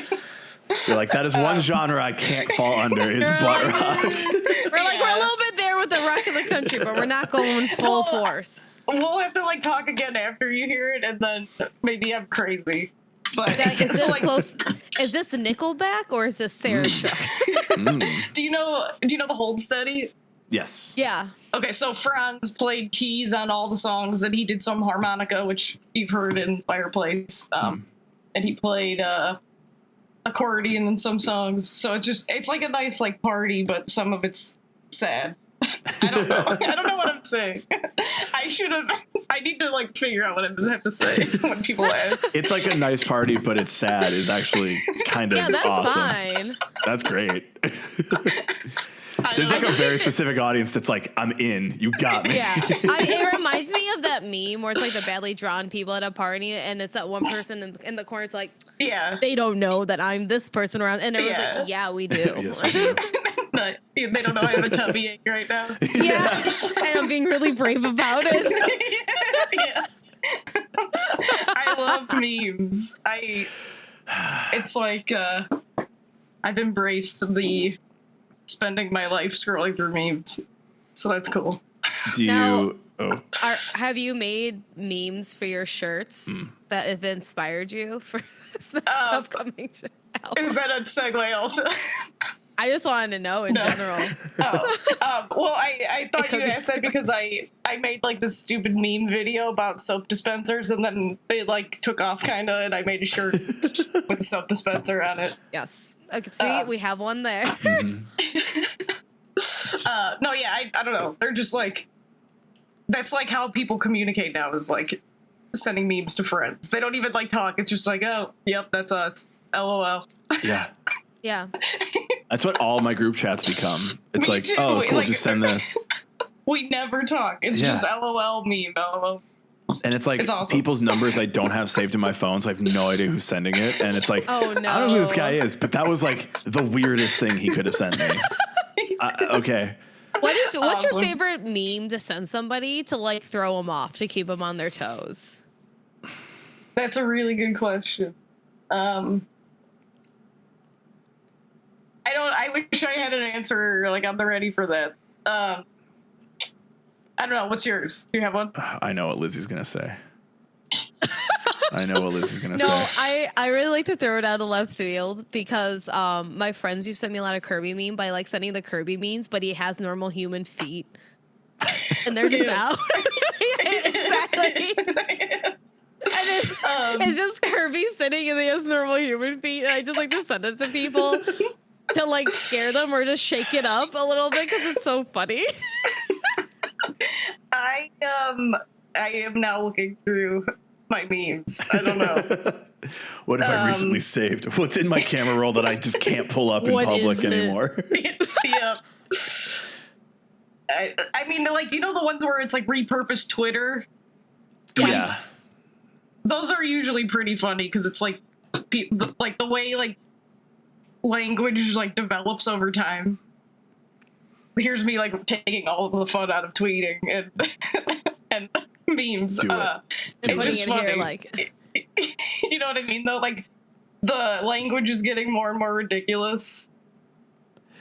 You're like, that is one genre I can't fall under is butt rock. We're like, we're a little bit there with the rock in the country, but we're not going full force. We'll have to like talk again after you hear it, and then maybe I'm crazy. But is this like, close? Is this Nickelback or is this Sarah Truck? Do you know the Hold Steady? Yes. Yeah. Okay, so Franz played keys on all the songs, and he did some harmonica, which you've heard in Fireplace. And he played accordion in some songs. So it's like a nice like party, but some of it's sad. I don't know. I don't know what I'm saying. I need to like figure out what I have to say when people ask. It's like a nice party, but it's sad is actually kind of that's awesome. Fine. That's great. There's like a very specific audience that's like, I'm in. You got me. Yeah. It reminds me of that meme where it's like the badly drawn people at a party and it's that one person in the corner. It's like, they don't know that I'm this person around. And everyone's like, yeah, we do. Yes, we do. They don't know I have a tummy ache right now. Yeah. And I'm being really brave about it. Yeah. I love memes. It's like I've embraced the spending my life scrolling through memes, so that's cool. Have you made memes for your shirts that have inspired you for this upcoming album? Is that a segue also? I just wanted to know in general. Well, I thought you asked that because I made like this stupid meme video about soap dispensers, and then it like took off kind of, and I made a shirt with a soap dispenser on it. Yes. Okay, see, we have one there. No, yeah, I don't know. They're just like, that's like how people communicate now is like sending memes to friends. They don't even like talk. It's just like, oh, yep, that's us. LOL. Yeah. Yeah. That's what all my group chats become. It's Me like, too. oh, cool, Like, just send this. We never talk. It's just LOL meme, LOL. And it's like It's awesome. people's numbers I don't have saved in my phone, so I have no idea who's sending it. And it's like, Oh, no. I don't know who this guy is, but that was like the weirdest thing he could have sent me. Okay. What's your Awesome. favorite meme to send somebody to like throw them off, to keep them on their toes? That's a really good question. I wish I had an answer like on the ready for that. I don't know. What's yours? Do you have one? I know what Lizzie's going to say. I know what Lizzie's going to No, say. I really like to throw it out of left field because my friends used to send me a lot of Kirby meme by like sending the Kirby memes, but he has normal human feet. And they're just out. Exactly. And it's just Kirby sitting and he has normal human feet. And I just like to send it to people to like scare them or just shake it up a little bit because it's so funny. I am now looking through my memes. I don't know. What have I recently saved? What's in my camera roll that I just can't pull up in What public is it? anymore? Yeah. I mean, like, you know the ones where it's like repurposed Twitter tweets? Yeah. Those are usually pretty funny because it's like, like the way like language like develops over time. Here's me like taking all of the fun out of tweeting and and memes. Do it. And It's putting just it funny. here like You know what I mean? Though, like the language is getting more and more ridiculous,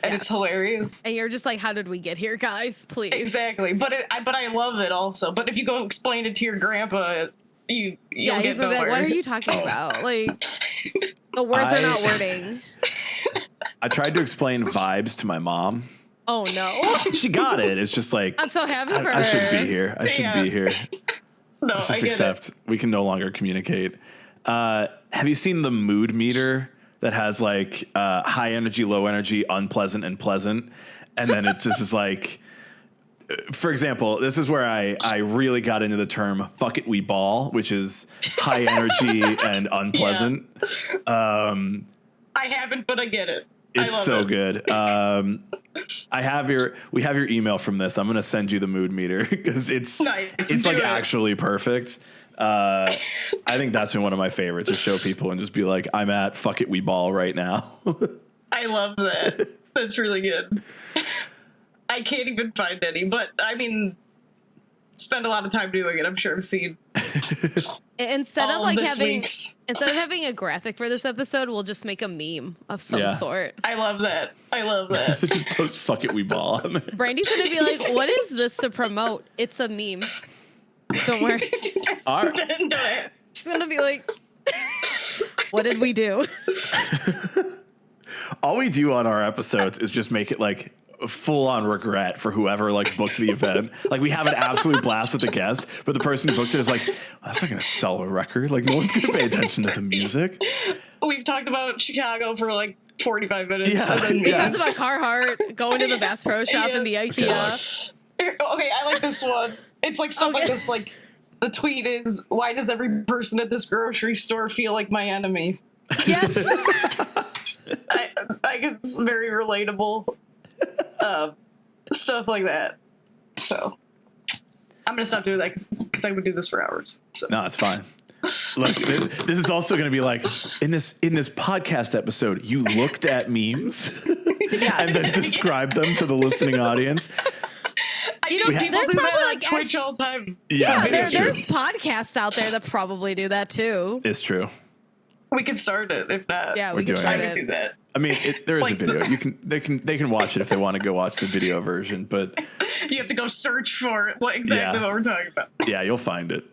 and it's Yes. hilarious. and you're just like, how did we get here, guys? Please. Exactly, but I love it also. But if you go explain it to your grandpa, you'll Yeah, he's get gonna be like, nowhere. what are you talking about? Like, the words are not wording. I tried to explain vibes to my mom. Oh no. She got it. It's just like, I'm so happy for her. I should be here. I should Yeah. be here. No, Let's I just get accept we can no longer communicate. Have you seen the mood meter that has like high energy, low energy, unpleasant, and pleasant? And then it just is like, for example, this is where I really got into the term "fuck it, we ball," which is high energy and unpleasant. it. I haven't, but I get it. I It's love so it. good. We have your email from this. I'm going to send you the mood meter because it's Nice. it's Do like it. actually perfect. I think that's been one of my favorites to show people and just be like, I'm at fuck it, we ball right now. I love that. That's really good. I can't even find any, but I mean, spend a lot of time doing it. I'm sure I've seen Instead of all like this having week's. instead of having a graphic for this episode, we'll just make a meme of some Yeah. sort. I love that. I love that. Just post fuck it, we ball on there. Brandy's gonna be like, "What is this to promote? It's a meme." Don't worry. All right. Didn't do it. She's gonna be like, "What did we do?" All we do on our episodes is just make it like full on regret for whoever like booked the event. Like we have an absolute blast with the guest, but the person who booked it is like, well, that's not going to sell a record. Like no one's going to pay attention to the music. We've talked about Chicago for like 45 minutes. Yeah. And then We Yeah. talked about Carhartt, going to the Bass Pro Shop and the IKEA. Okay, I like this one. It's like stuff like Okay. this. Like the tweet is, "Why does every person at this grocery store feel like my enemy?" Yes. I think it's very relatable. Stuff like that. So I'm gonna stop doing that because I would do this for hours. So. No, it's fine. Look, this is also going to be like in this podcast episode, you looked at memes and Yes. then described them to the listening audience. You know, People there's do that probably on like Twitch all the time. Yeah, there's it's true. podcasts out there that probably do that too. It's true. We could start it if not. Yeah, We're we can doing I start would do it. that. I mean, there is a Like- video. They can watch it if they want to go watch the video version. But You have to go search for it. What exactly Yeah. what we're talking about? yeah, you'll find it.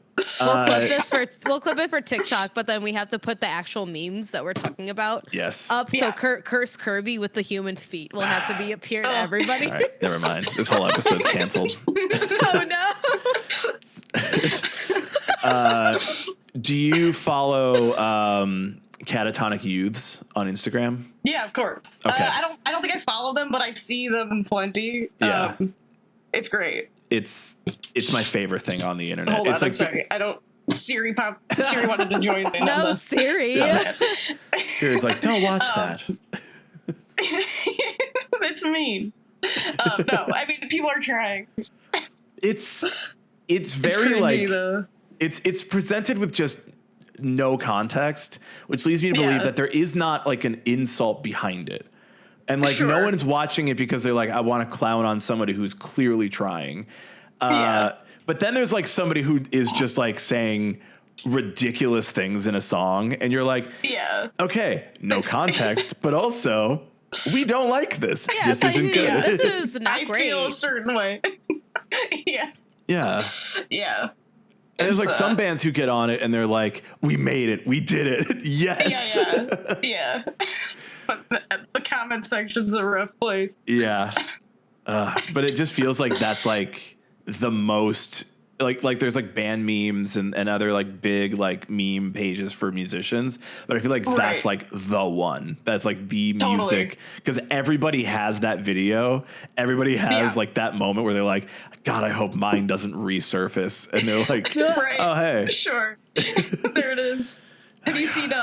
We'll clip it for TikTok, but then we have to put the actual memes that we're talking about Yes. up. Yeah. So Curse Kirby with the human feet will have to be appear to everybody. All right, never mind. This whole episode's canceled. Oh no. Do you follow Catatonic Youths on Instagram? Yeah, of course. Okay. I don't think I follow them, but I see them plenty. Yeah. It's great. It's my favorite thing on the internet. Hold It's on, like I'm sorry. I don't. Siri wanted to join in. No, Siri. Siri's like, don't watch that. That's mean. No, I mean, people are trying. It's very like though. it's presented with just no context, which leads me to believe that there is not like an insult behind it. And like no one's watching it because they're like, I want to clown on somebody who's clearly trying. But then there's like somebody who is just like saying ridiculous things in a song. And you're like, okay, no context, but also we don't like this. Yeah, this isn't good. This is not great. I feel a certain way. Yeah. And there's like some bands who get on it and they're like, we made it. We did it. Yes. Yeah. But the comment section's a rough place. Yeah. But it just feels like that's like the most like there's like band memes and other like big like meme pages for musicians. But I feel like that's like the one that's like the music because everybody has that video. Everybody has like that moment where they're like, God, I hope mine doesn't resurface. And they're like, oh, hey. Sure. There it is. Have you seen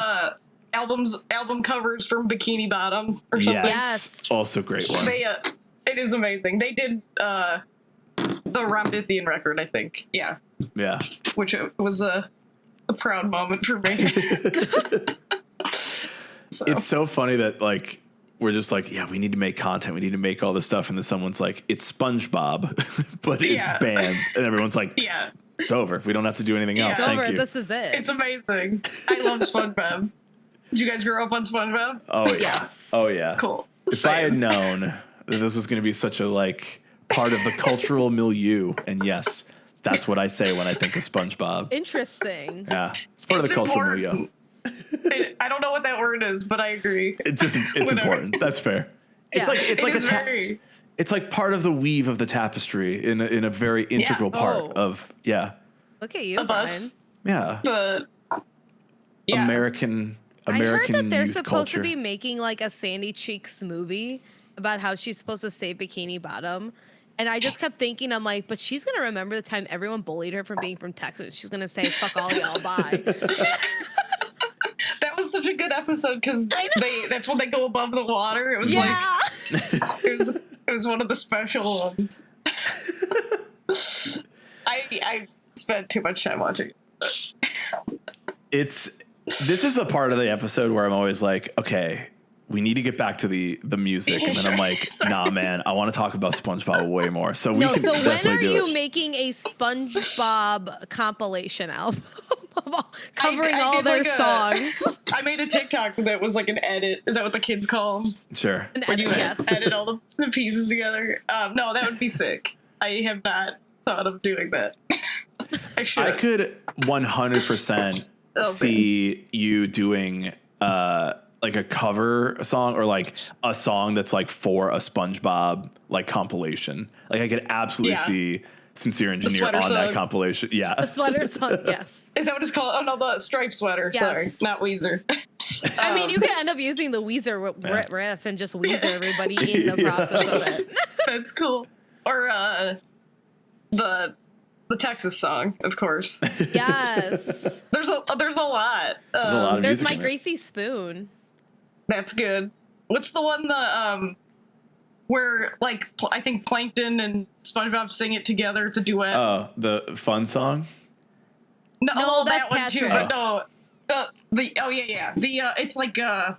album covers from Bikini Bottom or something? Yes. Also great one. It is amazing. They did the Rhombithian record, I think. Yeah. Which was a proud moment for me. It's so funny that like we're just like, yeah, we need to make content. We need to make all this stuff. And then someone's like, it's SpongeBob, but it's bands. And everyone's like, it's over. We don't have to do anything else. Thank you. This is it. It's amazing. I love SpongeBob. Did you guys grow up on SpongeBob? Oh, yeah. Yes. Oh, yeah. Cool. If I had known that this was going to be such a like part of the cultural milieu, and yes, that's what I say when I think of SpongeBob. Interesting. Yeah, it's part of the cultural milieu. I don't know what that word is, but I agree. It's important. That's fair. It's like it's like part of the weave of the tapestry in a very integral part of Look at you, of us. Yeah. But American I heard that they're youth supposed culture. to be making like a Sandy Cheeks movie about how she's supposed to save Bikini Bottom. And I just kept thinking, I'm like, but she's going to remember the time everyone bullied her for being from Texas. She's going to say, fuck all y'all, bye. That was such a good episode because that's when they go above the water. It was like, it was one of the special ones. I spent too much time watching it. This is the part of the episode where I'm always like, okay, we need to get back to the music. And then I'm like, nah, man, I want to talk about SpongeBob way more. So we can when are you making a SpongeBob compilation album covering all their songs? I made a TikTok that was like an edit. Is that what the kids call them? Sure. When you edit all the pieces together. No, that would be sick. I have not thought of doing that. I should. I could 100% see you doing like a cover song or like a song that's like for a SpongeBob like compilation. Like I could absolutely see Sincere Engineer on that compilation. Yeah. The sweater song, yes. Is that what it's called? Oh no, the striped sweater. Yes. Sorry, not Weezer. I mean, you could end up using the Weezer riff and just Weezer everybody in the process of it. That's cool. Or the Texas song, of course. Yes. There's a lot. There's a lot of there's music My Gracie Spoon. That's good. What's the one where like I think Plankton and SpongeBob sing it together? It's a duet. Oh, the fun song? No, that's that one Patrick. too. But no, the it's like they're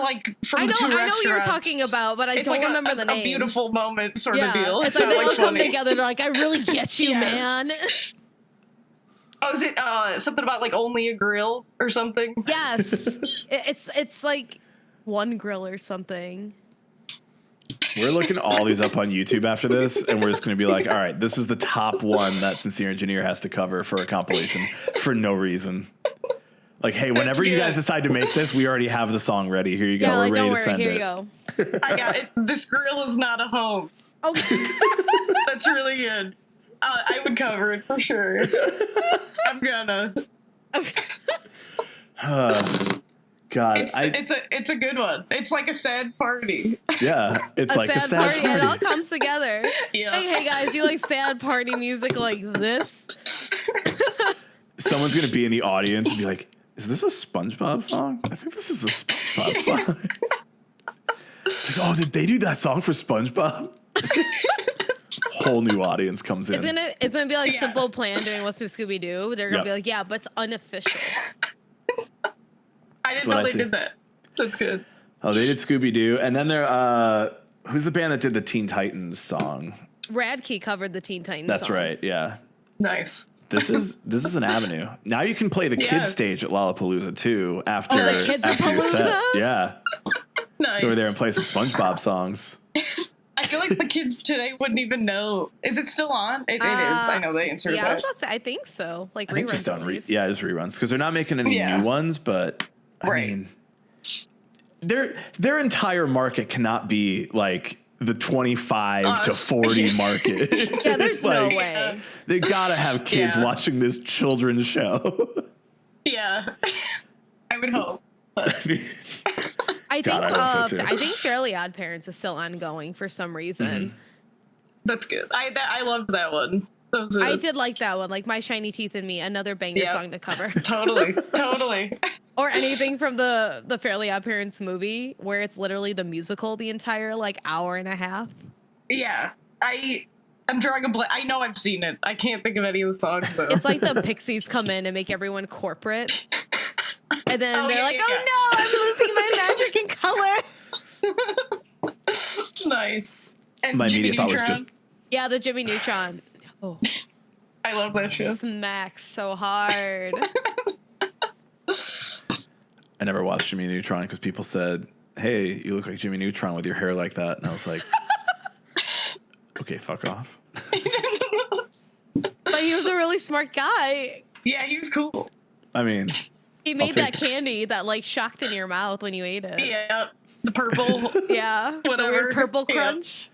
like from the two restaurants. I know what you're talking about, but I don't remember the name. A beautiful moment sort of deal. It's like they all come together. They're like, I really get you, man. Oh, is it something about like only a grill or something? Yes, it's like one grill or something. We're looking all these up on YouTube after this, and we're just going to be like, all right, this is the top one that Sincere Engineer has to cover for a compilation for no reason. Like, hey, whenever you guys decide to make this, we already have the song ready. Here you go. We're ready to send it. Here you go. I got it. This grill is not a home. Okay. That's really good. I would cover it for sure. I'm gonna. God, it's a good one. It's like a sad party. Yeah, it's like a sad party. It all comes together. Yeah. Hey guys, you like sad party music like this? Someone's gonna be in the audience and be like, "Is this a SpongeBob song? I think this is a SpongeBob song." It's like, oh, did they do that song for SpongeBob? Whole new audience comes in. It's gonna be like Simple Plan doing What's New Scooby Doo. They're gonna be like, yeah, but it's unofficial. I didn't know they did that. That's good. Oh, they did Scooby Doo, and then who's the band that did the Teen Titans song? Radkey covered the Teen Titans. That's song. right. Yeah. Nice. This is an avenue. Now you can play the kids stage at Lollapalooza too. After the kids after your set. Palooza? Yeah. Nice. Go over there and play some SpongeBob songs. I feel like the kids today wouldn't even know. Is it still on? It is. I know they inserted Yeah, I was that. about to say, I think so. Like I think reruns. just on just reruns because they're not making any new ones. But I mean, their entire market cannot be like the 25 to 40 market. Yeah, there's no way. They gotta have kids watching this children's show. Yeah, I would hope. I think Fairly Odd Parents is still ongoing for some reason. Mm-hmm. That's good. I loved that one. I did like that one, like My Shiny Teeth and Me, another banger song to cover. Totally. Or anything from the Fairly Odd Parents movie, where it's literally the musical the entire like hour and a half. Yeah, I'm drawing a blank. I know I've seen it. I can't think of any of the songs though. It's like the Pixies come in and make everyone corporate, and then they're like, "Oh no, I'm losing my magic and color." Nice. And my Jimmy immediate thought Neutron? was just the Jimmy Neutron. Oh, I love that show. Smacks so hard. I never watched Jimmy Neutron because people said, "Hey, you look like Jimmy Neutron with your hair like that," and I was like, "Okay, fuck off." But he was a really smart guy. Yeah, he was cool. I mean, he made that candy that like shocked in your mouth when you ate it. Yeah, the purple. Yeah, whatever. The weird purple crunch.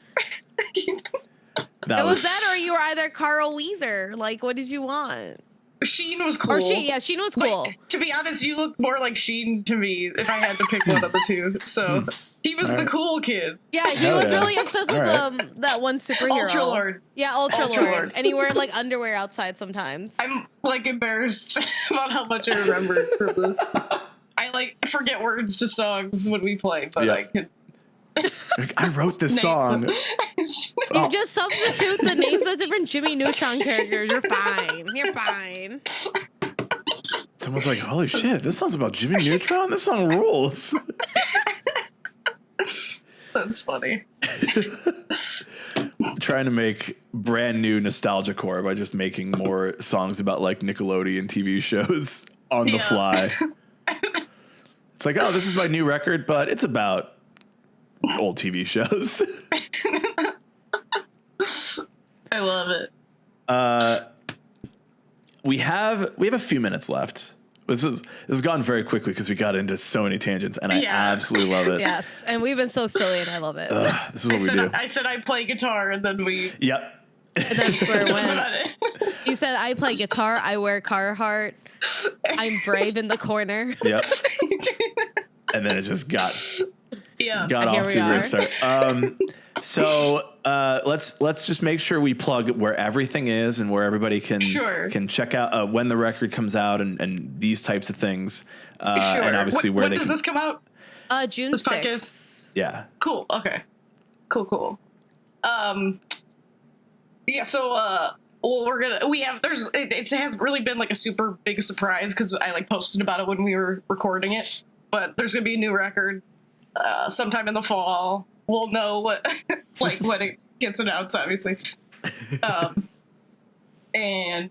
That was that, or you were either Carl Weezer. Like, what did you want? Sheen was cool. Or Sheen was cool. Like, to be honest, you look more like Sheen to me if I had to pick one of the two. So he was the cool kid. Yeah, he was really obsessed with that one superhero. Ultralord. Yeah, Ultralord. And he wore like underwear outside sometimes. I'm like embarrassed about how much I remember from this. I like forget words to songs when we play, but I could. I wrote this song. You just substitute the names of different Jimmy Neutron characters. You're fine. You're fine. Someone's like, "Holy shit, this song's about Jimmy Neutron? This song rules." That's funny. Trying to make brand new nostalgia core by just making more songs about like Nickelodeon TV shows on the fly. It's like, oh, this is my new record, but it's about old TV shows. I love it. We have a few minutes left. This has gone very quickly because we got into so many tangents, and I absolutely love it. Yes, and we've been so silly, and I love it. This is what we do. I said I play guitar, and then we. Yep. And that's where it went. You said I play guitar. I wear Carhartt. I'm brave in the corner. Yep. And then it just got off to a great start. So let's just make sure we plug where everything is and where everybody can check out when the record comes out and these types of things. And obviously when does this come out? June 6th. Yeah. Cool. Okay. Cool. Yeah. So it has really been like a super big surprise because I like posted about it when we were recording it. But there's gonna be a new record sometime in the fall. We'll know what when it gets announced, obviously. And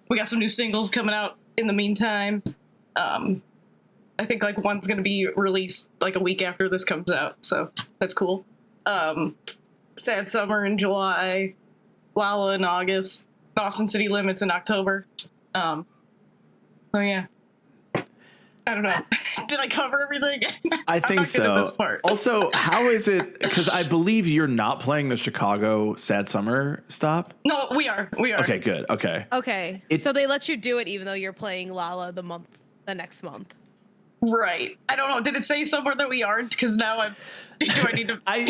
we got some new singles coming out in the meantime. I think like one's gonna be released like a week after this comes out, so that's cool. Sad Summer in July, Lala in August, Austin City Limits in October. So yeah. I don't know. Did I cover everything? I think so. This part. Also, how is it? Because I believe you're not playing the Chicago Sad Summer stop. No, we are. Okay, good. Okay. So they let you do it even though you're playing Lala the next month. Right. I don't know. Did it say somewhere that we aren't? Because now do I need to? I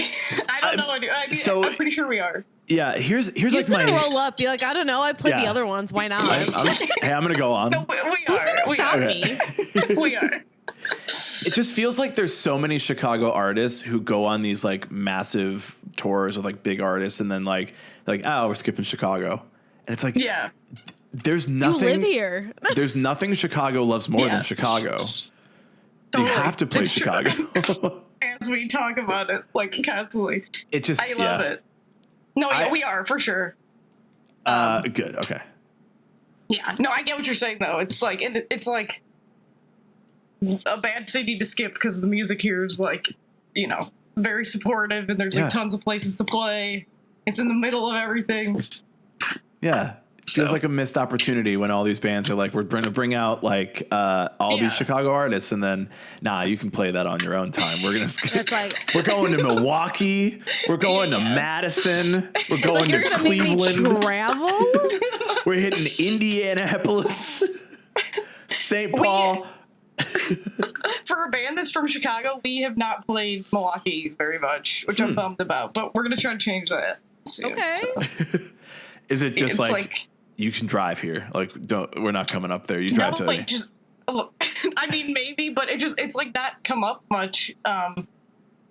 don't know. I'm pretty sure we are. Yeah. Here's He's like gonna roll up, be like, I don't know. I played the other ones. Why not? Hey, I'm gonna go on. No, we are. Who's gonna stop me? We are. It just feels like there's so many Chicago artists who go on these like massive tours with like big artists, and then like oh, we're skipping Chicago, and it's like there's nothing. You live here. There's nothing Chicago loves more than Chicago. Totally. You have to play Chicago. As we talk about it like constantly, I love it. No, we are for sure. Good. Okay. Yeah. No, I get what you're saying though. It's like a bad city to skip because the music here is like, very supportive, and there's like tons of places to play. It's in the middle of everything. Yeah. Feels like a missed opportunity when all these bands are like, we're going to bring out like all these Chicago artists, and then you can play that on your own time. We're gonna we're going to Milwaukee, we're going to Madison, we're going to Cleveland, travel. We're hitting Indianapolis, St. Paul. For a band that's from Chicago, we have not played Milwaukee very much, which I'm bummed about. But we're gonna try to change that soon. Okay. So. Is it just like you can drive here? Like, we're not coming up there. You drive to it. Just look. I mean, maybe, but it's like not come up much.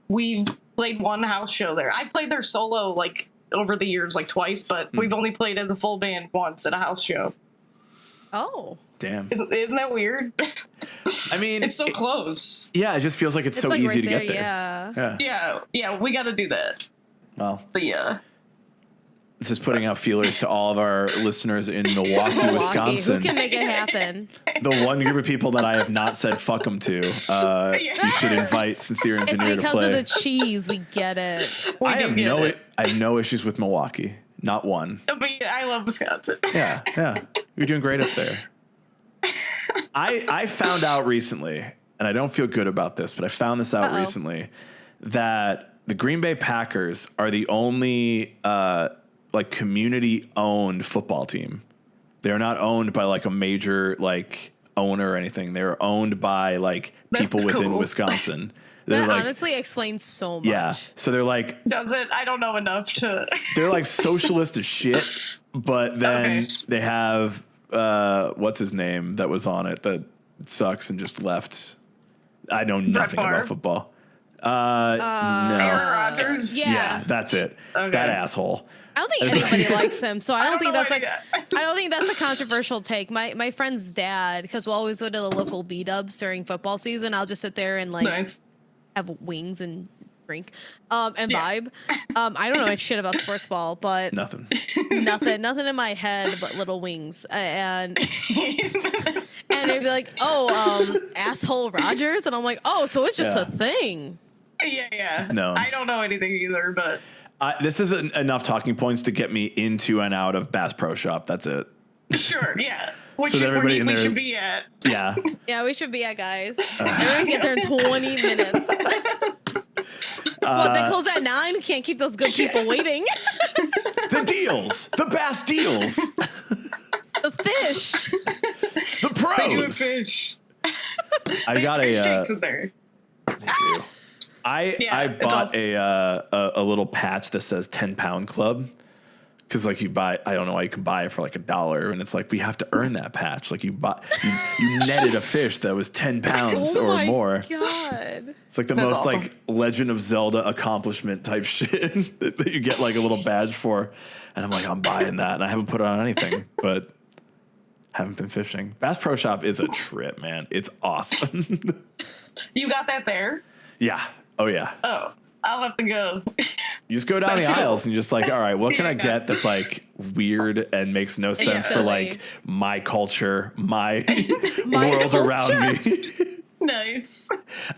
We played one house show there. I played their solo like over the years like twice, but we've only played as a full band once at a house show. Oh. Damn. Isn't that weird? I mean, it's so close. Yeah, it just feels like it's so like easy right to there, get there. Yeah, we got to do that. Well. But yeah. This is putting out feelers to all of our listeners in Milwaukee, Wisconsin. Who can make it happen? The one group of people that I have not said fuck them to. You should invite Sincere Engineer to play. It's because of the cheese. We get it. I have no issues with Milwaukee. Not one. But I love Wisconsin. Yeah. You're doing great up there. I found out recently, and I don't feel good about this, but I found this out recently, that the Green Bay Packers are the only like community-owned football team. They're not owned by like a major like owner or anything. They're owned by like people within Wisconsin. That honestly explains so much. Yeah. So they're like... Does it? I don't know enough to... They're like socialist as shit, but then they have... what's his name that was on it that sucks and just left? I know nothing about football. No. Aaron Rodgers? Yeah, that's it. Okay. That asshole. I don't think anybody likes him, so I don't think that's a controversial take. My friend's dad, because we'll always go to the local B-dubs during football season. I'll just sit there and like have wings and drink and vibe. I don't know shit about sports ball, but nothing in my head but little wings, and they'd be like, asshole Rodgers, and I'm like, so it's just a thing. Yeah. No, I don't know anything either, but this is enough talking points to get me into and out of Bass Pro Shop. That's it. Sure, yeah. We should be at. Yeah. Yeah, we should be at, guys. Everyone get there in 20 minutes. They close at 9? Can't keep those good people waiting. The deals. The Bass deals. The fish. The pros. They do a fish. I got fish shakes in there. They do. I bought a little patch that says 10-pound club. Because like I don't know why you can buy it for like $1, and it's like we have to earn that patch. Like you netted a fish that was 10 pounds or more. God. It's like that's awesome. Like Legend of Zelda accomplishment type shit that you get like a little badge for, and I'm like, I'm buying that, and I haven't put it on anything, but haven't been fishing. Bass Pro Shop is a trip, man. It's awesome. You got that there? Yeah. Oh yeah. Oh. I'll have to go. You just go down the aisles and you're just like, all right, what can I get that's like weird and makes no sense for like my culture, my world culture around me. Nice.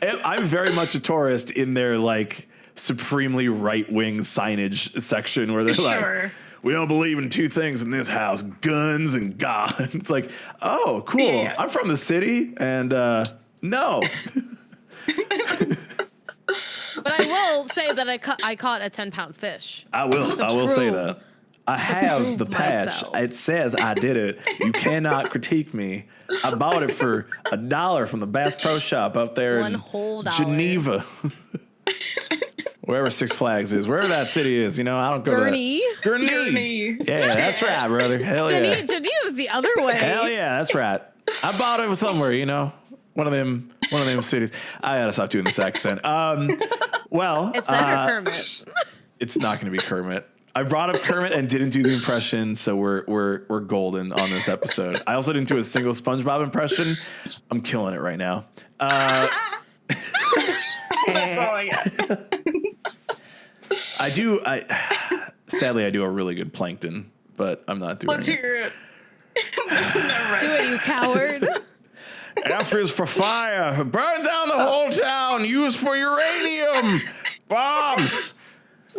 I'm very much a tourist in their like supremely right-wing signage section where they're like, we don't believe in two things in this house, guns and God. It's like, oh, cool. Yeah. I'm from the city and no. But I will say that I caught a 10-pound fish. I will say that. I have the patch. myself. It says I did it. You cannot critique me. I bought it for $1 from the Bass Pro Shop out there One in whole dollar. Geneva. Wherever Six Flags is, wherever that city is, I don't go Gurney? to that. Gurney. Yeah, that's right, brother. Hell yeah. Geneva's the other way. Hell yeah, that's right. I bought it somewhere, one of them cities. I gotta stop doing this accent. Well, It's never Kermit. it's not gonna be Kermit. I brought up Kermit and didn't do the impression, so we're golden on this episode. I also didn't do a single SpongeBob impression. I'm killing it right now. That's all I got. Sadly, I do a really good Plankton, but I'm not doing Let's it. hear it. Never mind. Do it, you coward. F is for fire. Burn down the whole town. Use for uranium. Bombs.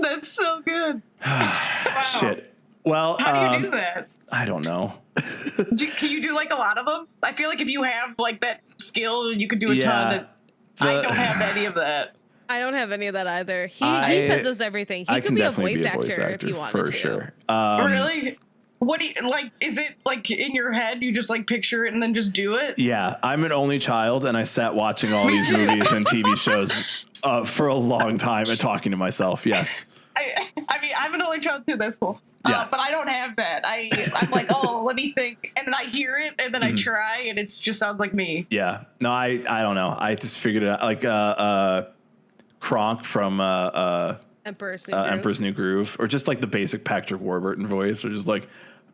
That's so good. Wow. Shit. Well, How do you do that? I don't know. Can you do like a lot of them? I feel like if you have like that skill, you could do a ton. I don't have any of that. I don't have any of that either. He possesses everything. He could be a voice actor if he wanted for to. sure. Really? What do you like? Is it like in your head? You just like picture it and then just do it? Yeah, I'm an only child, and I sat watching all these movies and TV shows for a long time and talking to myself. Yes. I mean, I'm an only child too. That's cool. Yeah. But I don't have that. I'm like, oh, let me think, and then I hear it, and then I try, and it just sounds like me. Yeah. No, I don't know. I just figured it out. Like Kronk from Emperor's New Groove, or just like the basic Patrick Warburton voice, or just like,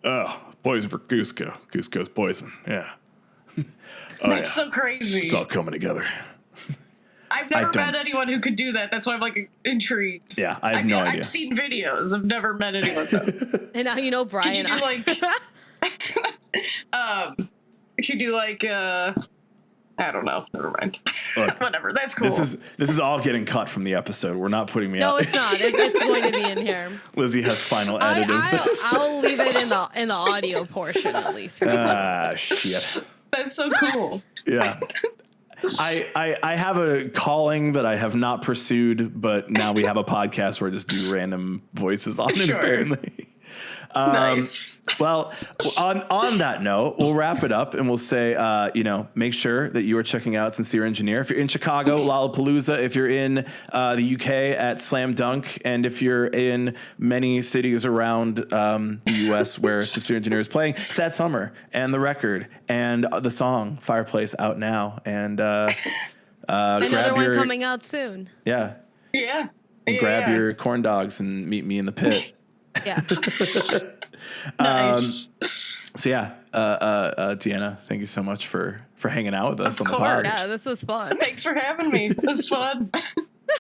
oh, poison for Cusco. Cusco's poison. Yeah. That's so crazy. It's all coming together. I've never met anyone who could do that. That's why I'm like intrigued. Yeah, I have no idea. I've seen videos. I've never met anyone though. And now you know Brian. Can you do like could you do like I don't know. Never mind. Look, whatever. That's cool. This is all getting cut from the episode. We're not putting me No, out. it's not. It's going to be in here. Lizzie has final edit of this. I'll leave it in the audio portion at least. Shit. That's so cool. Yeah. I have a calling that I have not pursued, but now we have a podcast where I just do random voices on it, apparently. Nice. Well, on that note, we'll wrap it up and we'll say, make sure that you are checking out Sincere Engineer. If you're in Chicago, Lollapalooza. If you're in the UK at Slam Dunk. And if you're in many cities around the US where Sincere Engineer is playing, Sad Summer and The Record and the song Fireplace out now. And another one coming out soon. Yeah. Yeah. And grab your corn dogs and meet me in the pit. Yeah. Nice. So yeah, Deanna, thank you so much for hanging out with us on the pod. Yeah, this was fun. Thanks for having me. It was fun.